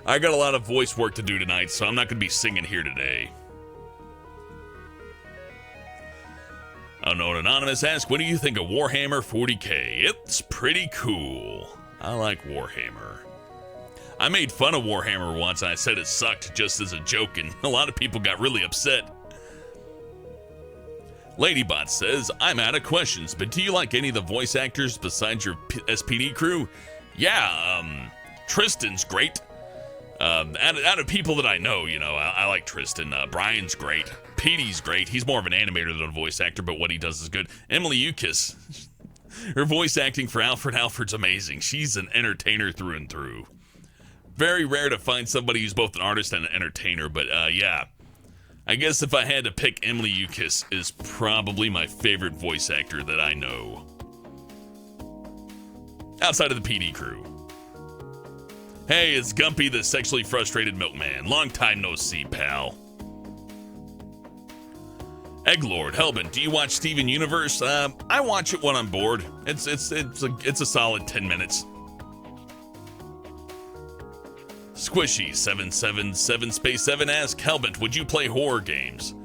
I got a lot of voice work to do tonight, so I'm not going to be singing here today. Unknown Anonymous asks, what do you think of Warhammer 40k? It's pretty cool. I like Warhammer. I made fun of Warhammer once, and I said it sucked just as a joke, and a lot of people got really upset. Ladybot says, I'm out of questions, but do you like any of the voice actors besides your SPD crew? Yeah, Tristan's great. Out of people that I know, I like Tristan. Brian's great. Petey's great. He's more of an animator than a voice actor, but what he does is good. Emily Ukis, her voice acting for Alfred's amazing. She's an entertainer through and through. Very rare to find somebody who's both an artist and an entertainer, but yeah. I guess if I had to pick, Emily Ukis is probably my favorite voice actor that I know. Outside of the PD crew. Hey, it's Gumpy, the sexually frustrated milkman. Long time no see, pal. Egglord, Hellbent, do you watch Steven Universe? I watch it when I'm bored. It's a solid 10 minutes. Squishy777 asks, Hellbent, would you play horror games?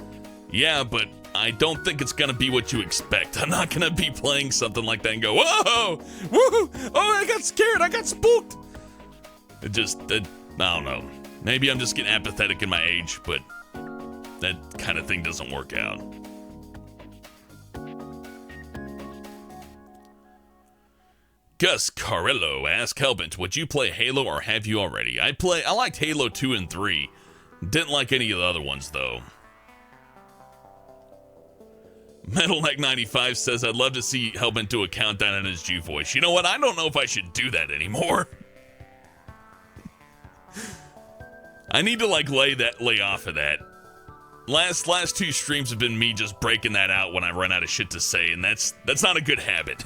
Yeah, but I don't think it's gonna be what you expect. I'm not gonna be playing something like that and go, whoa, woo, oh, I got scared, I got spooked. I don't know. Maybe I'm just getting apathetic in my age, but that kind of thing doesn't work out. Gus Carrillo asks, Hellbent, would you play Halo or have you already? I liked Halo 2 and 3. Didn't like any of the other ones, though. Metal Neck 95 says, I'd love to see Hellbent do a countdown in his Jew voice. You know what? I don't know if I should do that anymore. I need to, lay off of that. Last two streams have been me just breaking that out when I run out of shit to say, and that's not a good habit.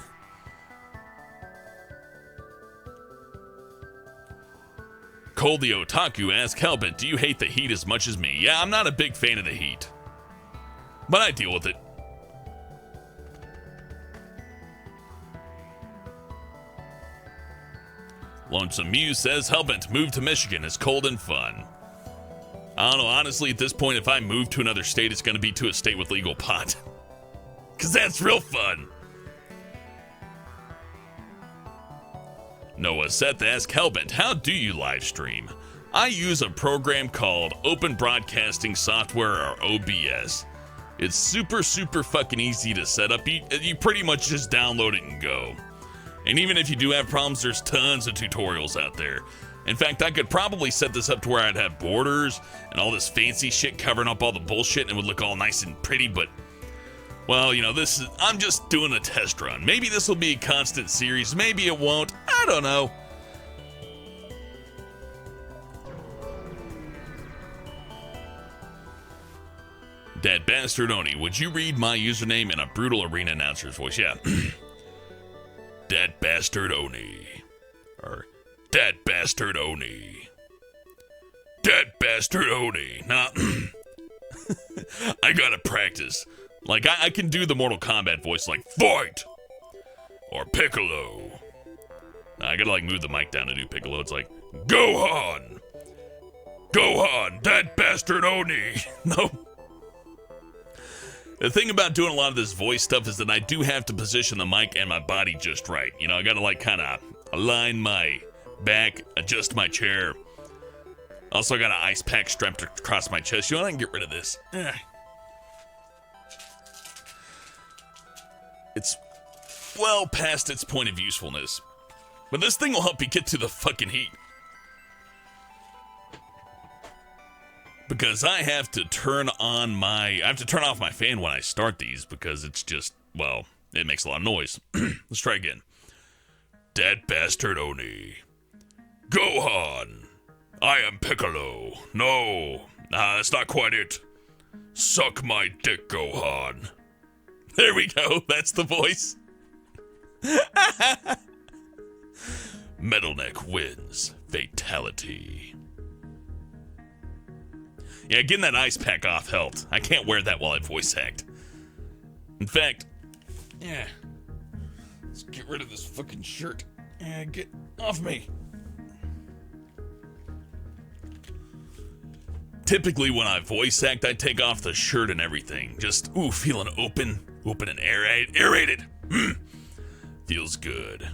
Cole the Otaku asks, Hellbent, do you hate the heat as much as me? Yeah, I'm not a big fan of the heat. but I deal with it. Lonesome Muse says, Hellbent, move to Michigan. It's cold and fun. I don't know, honestly, at this point, if I move to another state, it's going to be to a state with legal pot. Because that's real fun. Noah Seth asks, Hellbent, how do you live stream? I use a program called Open Broadcasting Software, or OBS. It's super fucking easy to set up. You pretty much just download it and go. And even if you do have problems, there's tons of tutorials out there. In fact, I could probably set this up to where I'd have borders and all this fancy shit covering up all the bullshit and it would look all nice and pretty, but, well, you know, I'm just doing a test run. Maybe this will be a constant series, maybe it won't, I don't know. That bastard Oni, would you read my username in a brutal arena announcer's voice? Yeah. That bastard Oni. Or, that bastard Oni. That bastard Oni. Nah. I gotta practice. Like, I can do the Mortal Kombat voice, like, fight! Or Piccolo. Nah, I gotta, like, move the mic down to do Piccolo. It's like, Gohan! Gohan, that bastard Oni! No. The thing about doing a lot of this voice stuff is that I do have to position the mic and my body just right. You know, I gotta like kind of align my back, adjust my chair. Also, I got an ice pack strapped across my chest. You know, I can get rid of this. It's well past its point of usefulness. But this thing will help you get to the fucking heat. Because I have to turn off my fan when I start these because it's just, well, it makes a lot of noise. Let's try again. That bastard Oni. Gohan. I am Piccolo. No, that's not quite it. Suck my dick, Gohan. There we go. That's the voice. Metal Neck wins. Fatality. Yeah, getting that ice pack off helped. I can't wear that while I voice act. In fact, yeah. Let's get rid of this fucking shirt. Yeah, get off me. Typically when I voice act, I take off the shirt and everything. Just, feeling open and aerated. Feels good.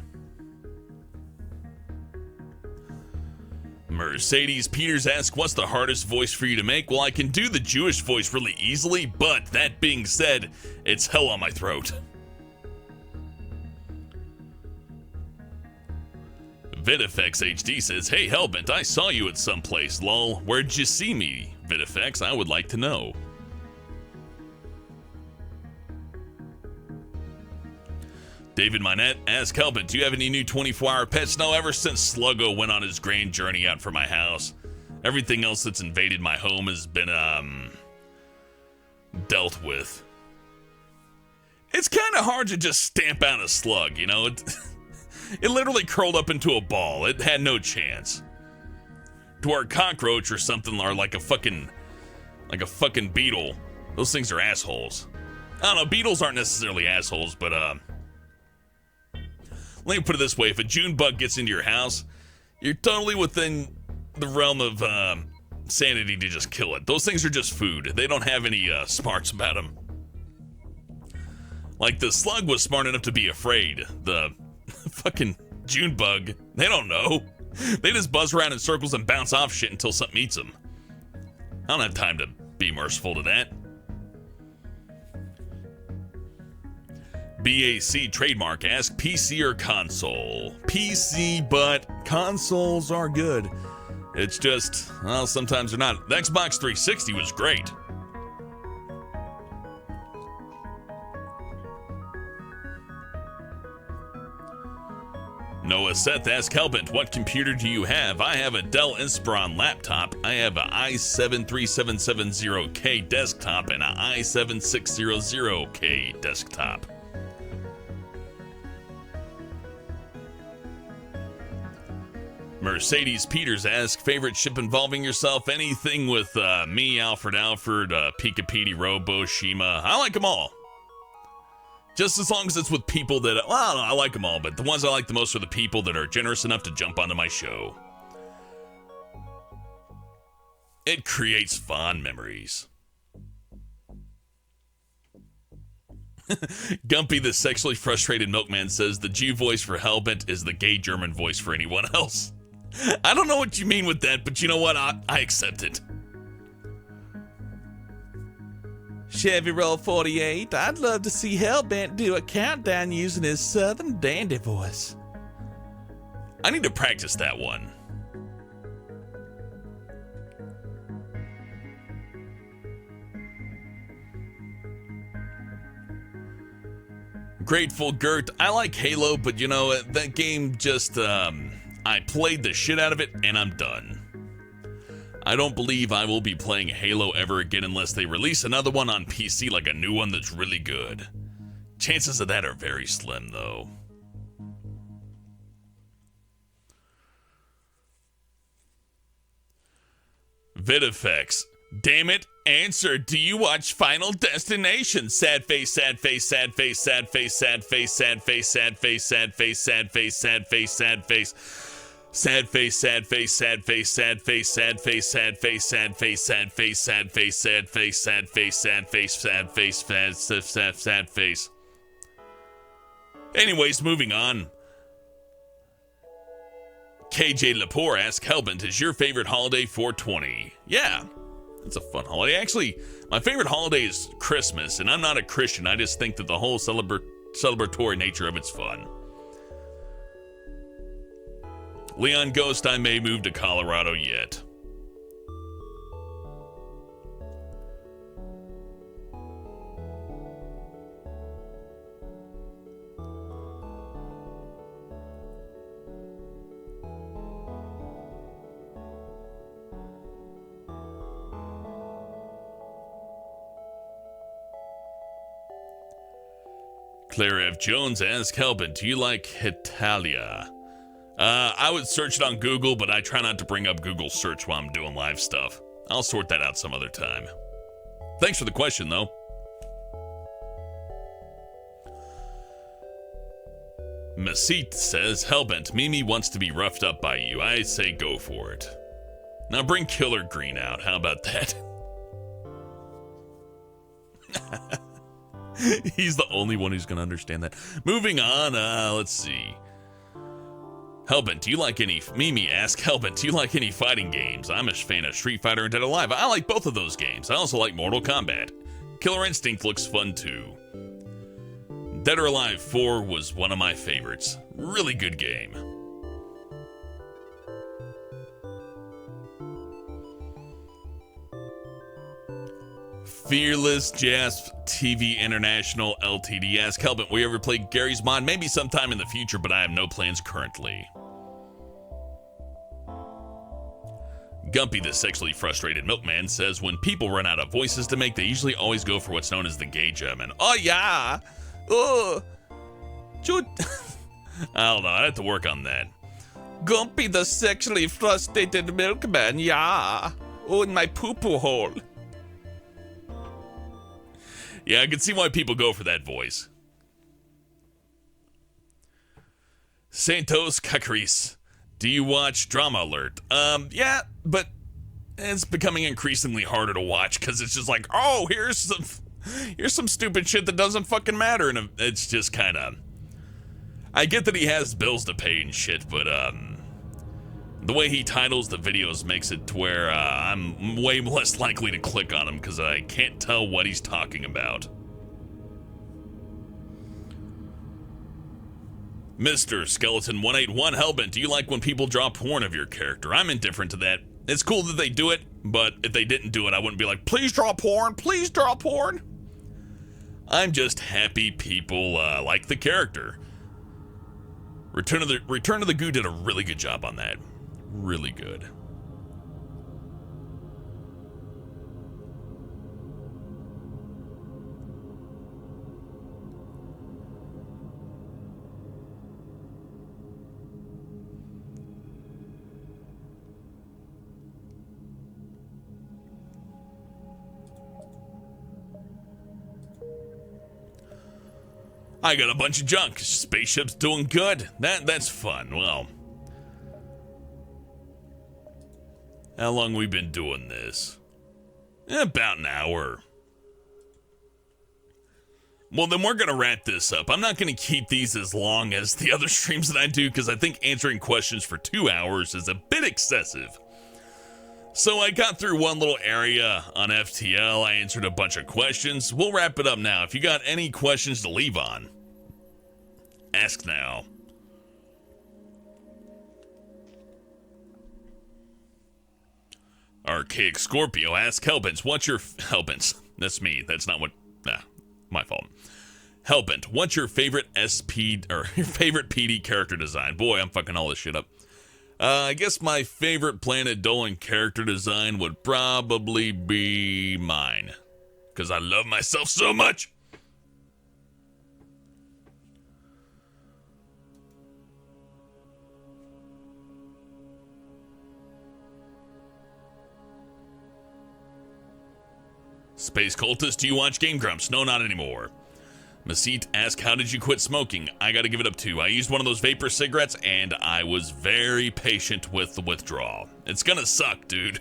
Mercedes Peters asks, what's the hardest voice for you to make? Well, I can do the Jewish voice really easily, but that being said, it's hell on my throat. VidFX HD says, hey Hellbent, I saw you at some place, lol. Where'd you see me, VidFX? I would like to know. David Minette asks, Hellbent, do you have any new 24-hour pets? No, ever since Sluggo went on his grand journey out for my house, everything else that's invaded my home has been, dealt with. It's kind of hard to just stamp out a slug, you know? It literally curled up into a ball. It had no chance. To where a cockroach or something, or like a fucking beetle, those things are assholes. I don't know, beetles aren't necessarily assholes, but, let me put it this way, if a June bug gets into your house, you're totally within the realm of sanity to just kill it. Those things are just food. They don't have any smarts about them. Like the slug was smart enough to be afraid. The fucking June bug, they don't know. They just buzz around in circles and bounce off shit until something eats them. I don't have time to be merciful to that. BAC Trademark asks, PC or console? PC, but consoles are good. It's just, well, sometimes they're not. The Xbox 360 was great. Noah Seth asks, Hellbent, what computer do you have? I have a Dell Inspiron laptop. I have an i7-3770K desktop and an i7-600K desktop. Mercedes Peters asks, favorite ship involving yourself? Anything with me, Alfred, Pika Petey, Robo, Shima. I like them all. Just as long as it's with people that, well, I don't know, I like them all, but the ones I like the most are the people that are generous enough to jump onto my show. It creates fond memories. Gumpy, the sexually frustrated milkman, says the Jew voice for Hellbent is the gay German voice for anyone else. I don't know what you mean with that, but you know what? I accept it. Chevy Roll 48, I'd love to see Hellbent do a countdown using his southern dandy voice. I need to practice that one. Grateful Gert, I like Halo, but you know, that game just, I played the shit out of it and I'm done. I don't believe I will be playing Halo ever again unless they release another one on PC, like a new one that's really good. Chances of that are very slim, though. VidFX, damn it, answer, do you watch Final Destination? Sad face, sad face, sad face, sad face, sad face, sad face, sad face, sad face, sad face, sad face, sad face. Sad face, sad face, sad face, sad face, sad face, sad face, sad face, sad face, sad face, sad face, sad face, sad face, sad face, sad face. Anyways, moving on. KJ Lepore asks, Hellbent, is your favorite holiday 420? Yeah, it's a fun holiday. Actually, my favorite holiday is Christmas, and I'm not a Christian. I just think that the whole celebratory nature of it's fun. Leon Ghost, I may move to Colorado yet. Claire F. Jones asks, Hellbent, do you like Hetalia? I would search it on Google, but I try not to bring up Google search while I'm doing live stuff. I'll sort that out some other time. Thanks for the question, though. Mesite says, Hellbent, Mimi wants to be roughed up by you. I say go for it. Now bring Killer Green out. How about that? He's the only one who's going to understand that. Moving on, let's see. Hellbent, do you like any... Mimi asks, Hellbent, do you like any fighting games? I'm a fan of Street Fighter and Dead or Alive. I like both of those games. I also like Mortal Kombat. Killer Instinct looks fun too. Dead or Alive 4 was one of my favorites. Really good game. Fearless Jasp TV International LTD asks, Hellbent, will you ever play Gary's Mod? Maybe sometime in the future, but I have no plans currently. Gumpy, the sexually frustrated milkman, says, when people run out of voices to make, they usually always go for what's known as the gay German. Oh, yeah. Oh. I don't know. I have to work on that. Gumpy, the sexually frustrated milkman, yeah. Oh, in my poo-poo hole. Yeah, I can see why people go for that voice. Santos Cacaris, do you watch Drama Alert? Yeah, but it's becoming increasingly harder to watch because it's just like, oh, here's some stupid shit that doesn't fucking matter, and it's just kind of. I get that he has bills to pay and shit, but the way he titles the videos makes it to where I'm way less likely to click on him because I can't tell what he's talking about. Mr. Skeleton 181, Hellbent, do you like when people draw porn of your character? I'm indifferent to that. It's cool that they do it, but if they didn't do it, I wouldn't be like, please draw porn, please draw porn. I'm just happy people like the character. Return of the Goo did a really good job on that. Really good. I got a bunch of junk. Spaceship's doing good. That's fun. Well, how long we been doing this? About an hour. Well, then we're going to wrap this up. I'm not going to keep these as long as the other streams that I do because I think answering questions for 2 hours is a bit excessive. So I got through one little area on FTL. I answered a bunch of questions. We'll wrap it up now. If you got any questions to leave on, ask now. Archaic Scorpio asks Hellbent, what's your... Hellbent, that's me. That's not what... my fault. Hellbent, what's your favorite SP... or your favorite PD character design? Boy, I'm fucking all this shit up. I guess my favorite Planet Dolan character design would probably be mine. Because I love myself so much. Space Cultist, do you watch Game Grumps? No, not anymore. Masit asks, how did you quit smoking? I gotta give it up too. I used one of those vapor cigarettes and I was very patient with the withdrawal. It's gonna suck, dude.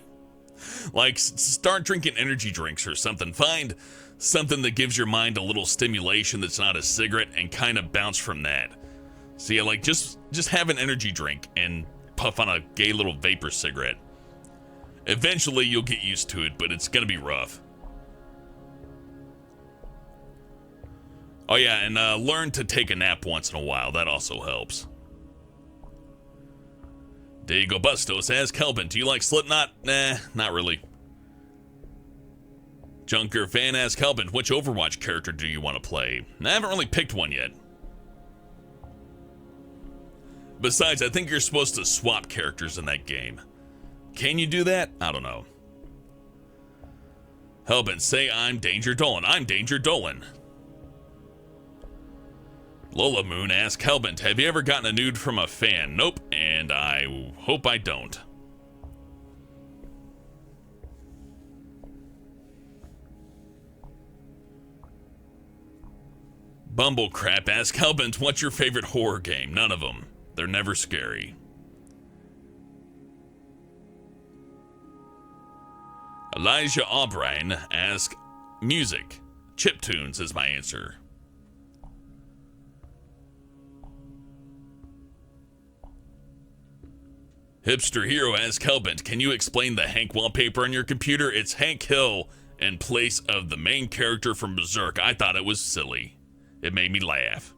Like, start drinking energy drinks or something. Find something that gives your mind a little stimulation that's not a cigarette and kind of bounce from that. So yeah, like, just have an energy drink and puff on a gay little vapor cigarette. Eventually you'll get used to it, but it's gonna be rough. Oh yeah, and learn to take a nap once in a while. That also helps. Diego Bustos asks, Kelvin, do you like Slipknot? Nah, not really. Junker Fan asks, Kelvin, which Overwatch character do you want to play? I haven't really picked one yet. Besides, I think you're supposed to swap characters in that game. Can you do that? I don't know. Hellbent, say I'm Danger Dolan. I'm Danger Dolan. Lola Moon asks, Hellbent, have you ever gotten a nude from a fan? Nope, and I hope I don't. Bumblecrap asks, Hellbent, what's your favorite horror game? None of them. They're never scary. Elijah O'Brien asks, music. Chiptunes is my answer. Hipster Hero asks, Hellbent, can you explain the Hank wallpaper on your computer? It's Hank Hill in place of the main character from Berserk. I thought it was silly. It made me laugh.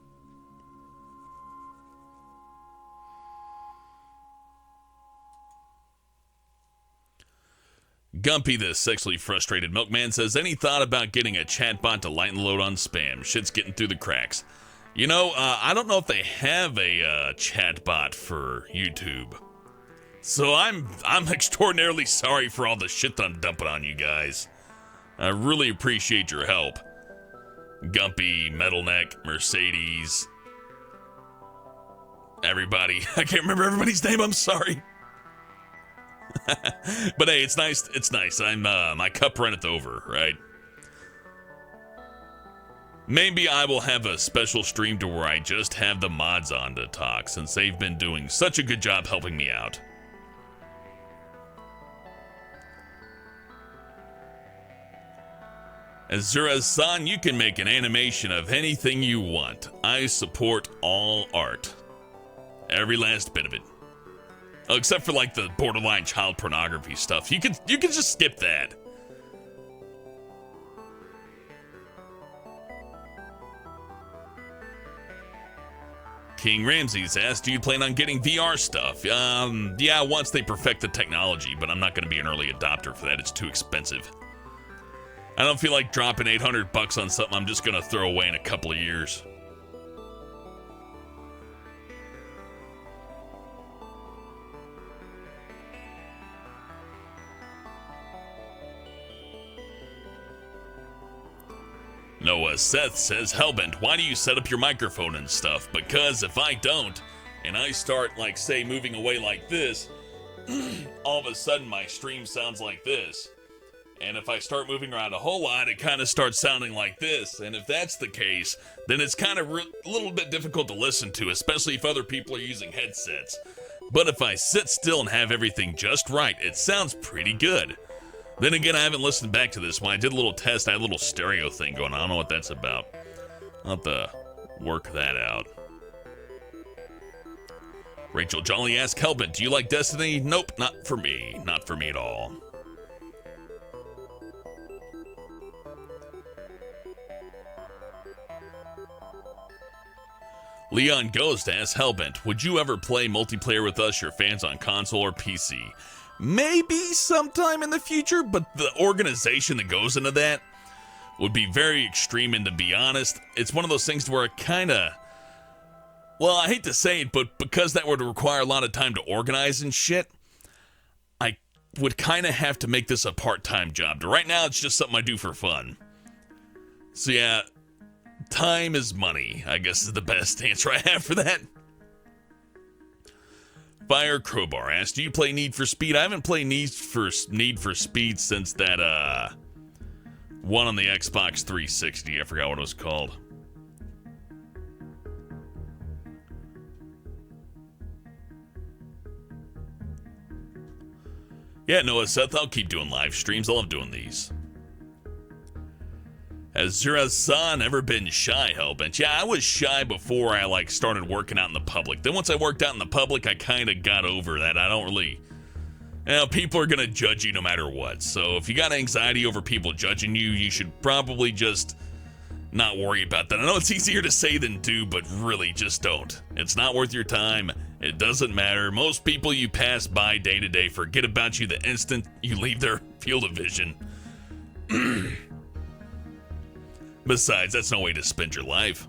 Gumpy, the sexually frustrated milkman, says, any thought about getting a chatbot to lighten the load on spam? Shit's getting through the cracks. You know, I don't know if they have a chatbot for YouTube. So I'm extraordinarily sorry for all the shit that I'm dumping on you guys. I really appreciate your help. Gumpy, Metalneck, Mercedes, everybody. I can't remember everybody's name, I'm sorry. But hey, it's nice. It's nice. My cup runneth over, right? Maybe I will have a special stream to where I just have the mods on to talk, since they've been doing such a good job helping me out. Azura-san, you can make an animation of anything you want. I support all art. Every last bit of it. Oh, except for like the borderline child pornography stuff. You can just skip that. King Ramses asked, do you plan on getting VR stuff? Yeah, once they perfect the technology, but I'm not going to be an early adopter for that. It's too expensive. I don't feel like dropping $800 on something I'm just going to throw away in a couple of years. Noah Seth says, Hellbent, why do you set up your microphone and stuff? Because if I don't, and I start, like, say, moving away like this, all of a sudden my stream sounds like this. And if I start moving around a whole lot, it kind of starts sounding like this. And if that's the case, then it's kind of a little bit difficult to listen to, especially if other people are using headsets. But if I sit still and have everything just right, it sounds pretty good. Then again, I haven't listened back to this. When I did a little test, I had a little stereo thing going on. I don't know what that's about. I'll have to work that out. Rachel Jolly asks, Hellbent, do you like Destiny? Nope, not for me. Not for me at all. Leon Ghost asks, Hellbent, would you ever play multiplayer with us, your fans on console or PC? Maybe sometime in the future, but the organization that goes into that would be very extreme, and to be honest, it's one of those things where it kinda, well, I hate to say it, but because that would require a lot of time to organize and shit, I would kinda have to make this a part-time job. Right now, it's just something I do for fun. So yeah, time is money, I guess is the best answer I have for that. Fire Crowbar asks, do you play Need for Speed? I haven't played Need for Speed since that, one on the Xbox 360. I forgot what it was called. Yeah, Noah Seth, I'll keep doing live streams. I love doing these. Has Zura-san ever been shy, Hellbent? Yeah, I was shy before I started working out in the public. Then once I worked out in the public, I kind of got over that. I don't really, people are gonna judge you no matter what. So if you got anxiety over people judging you, you should probably just not worry about that. I know it's easier to say than do, but really just don't. It's not worth your time. It doesn't matter. Most people you pass by day to day forget about you the instant you leave their field of vision. Besides, that's no way to spend your life.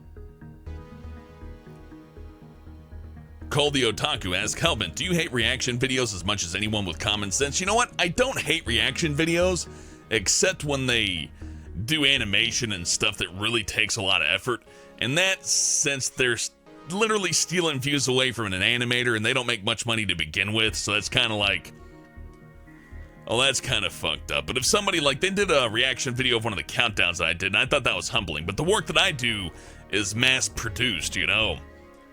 Call the Otaku asks, Hellbent, do you hate reaction videos as much as anyone with common sense? You know what? I don't hate reaction videos, except when they do animation and stuff that really takes a lot of effort. And that, since they're literally stealing views away from an animator and they don't make much money to begin with, so that's kind of like, oh, that's kind of fucked up. But if somebody, they did a reaction video of one of the countdowns that I did, and I thought that was humbling. But the work that I do is mass-produced, you know?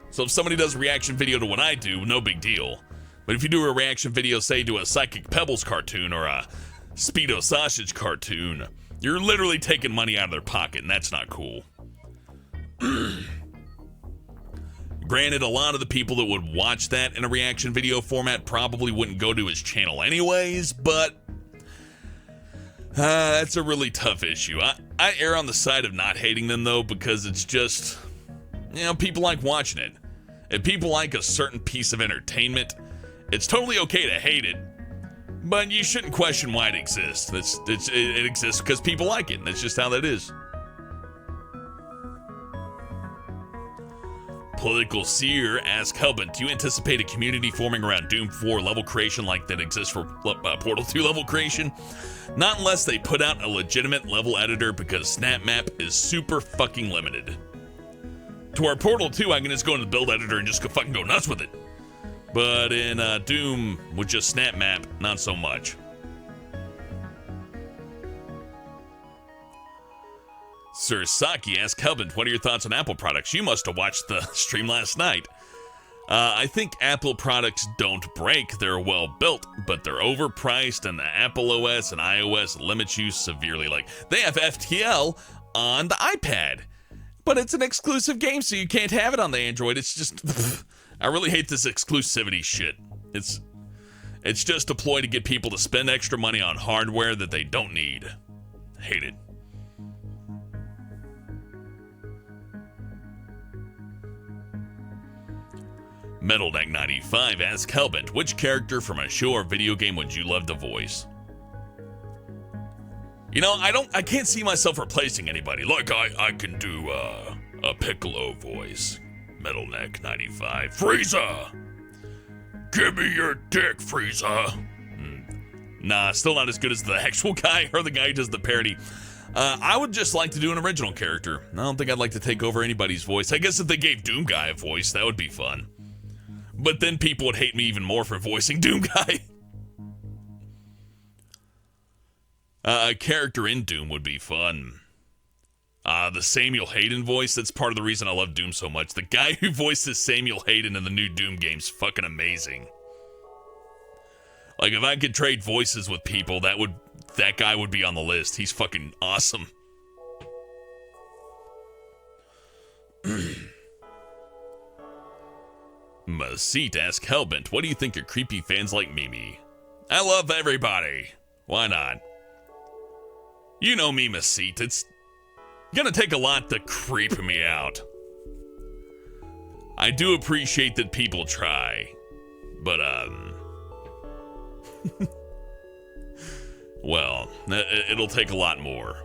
So if somebody does a reaction video to what I do, no big deal. But if you do a reaction video, say, to a Psychic Pebbles cartoon or a Speedo Sausage cartoon, you're literally taking money out of their pocket, and that's not cool. Granted, a lot of the people that would watch that in a reaction video format probably wouldn't go to his channel anyways, but that's a really tough issue. I err on the side of not hating them, though, because it's just, people like watching it. If people like a certain piece of entertainment, it's totally okay to hate it, but you shouldn't question why it exists. It exists because people like it, and that's just how that is. Political Seer asks, Hellbent, do you anticipate a community forming around Doom 4 level creation like that exists for Portal 2 level creation? Not unless they put out a legitimate level editor, because SnapMap is super fucking limited. To our Portal 2, I can just go into the build editor and just fucking go nuts with it. But in Doom, with just SnapMap, not so much. Sir Saki asks, Hellbent, what are your thoughts on Apple products? You must have watched the stream last night. I think Apple products don't break. They're well built, but they're overpriced, and the Apple OS and iOS limit you severely. They have FTL on the iPad, but it's an exclusive game, so you can't have it on the Android. It's just, I really hate this exclusivity shit. It's just a ploy to get people to spend extra money on hardware that they don't need. Hate it. Metal Knight 95 asks, Hellbent, which character from a show or video game would you love to voice? I can't see myself replacing anybody. I can do a Piccolo voice. Metal Knight 95. Frieza! Give me your dick, Frieza! Nah, still not as good as the actual guy or the guy who does the parody. I would just like to do an original character. I don't think I'd like to take over anybody's voice. I guess if they gave Doom Guy a voice, that would be fun. But then people would hate me even more for voicing Doom Guy. A character in Doom would be fun. The Samuel Hayden voice, that's part of the reason I love Doom so much. The guy who voices Samuel Hayden in the new Doom game's fucking amazing. Like, if I could trade voices with people, that guy would be on the list. He's fucking awesome. Masit asks Hellbent, what do you think of creepy fans like Mimi? I love everybody. Why not? You know me, Masit. It's gonna take a lot to creep me out. I do appreciate that people try, but well, it'll take a lot more.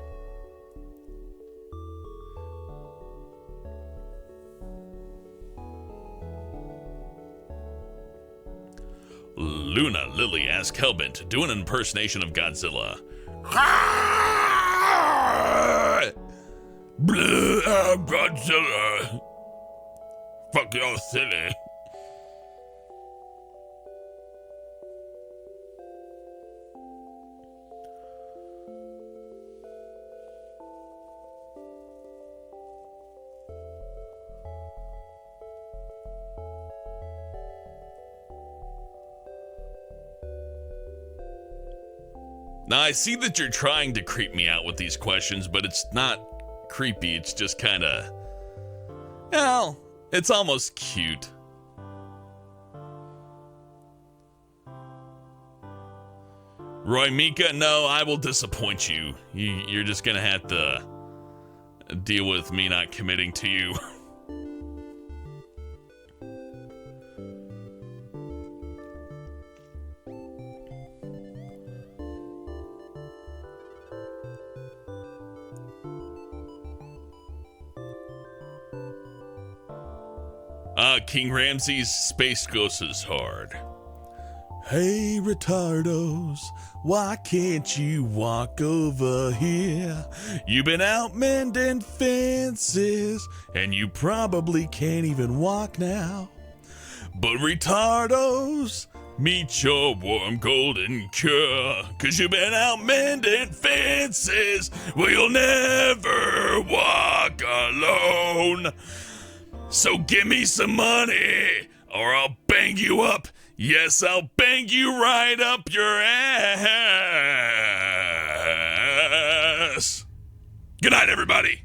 Luna Lily asks Hellbent, do an impersonation of Godzilla. Godzilla. Fuck you, silly. Now, I see that you're trying to creep me out with these questions, but it's not creepy. It's just kind of, well, it's almost cute. Roy Mika, no, I will disappoint you. You're just going to have to deal with me not committing to you. King Ramsey's Space Ghost is hard. Hey, retardos, why can't you walk over here? You've been out mending fences, and you probably can't even walk now. But retardos, meet your warm golden cure, 'cause you've been out mending fences, well, you'll never walk alone. So give me some money, or I'll bang you up. Yes, I'll bang you right up your ass. Good night, everybody.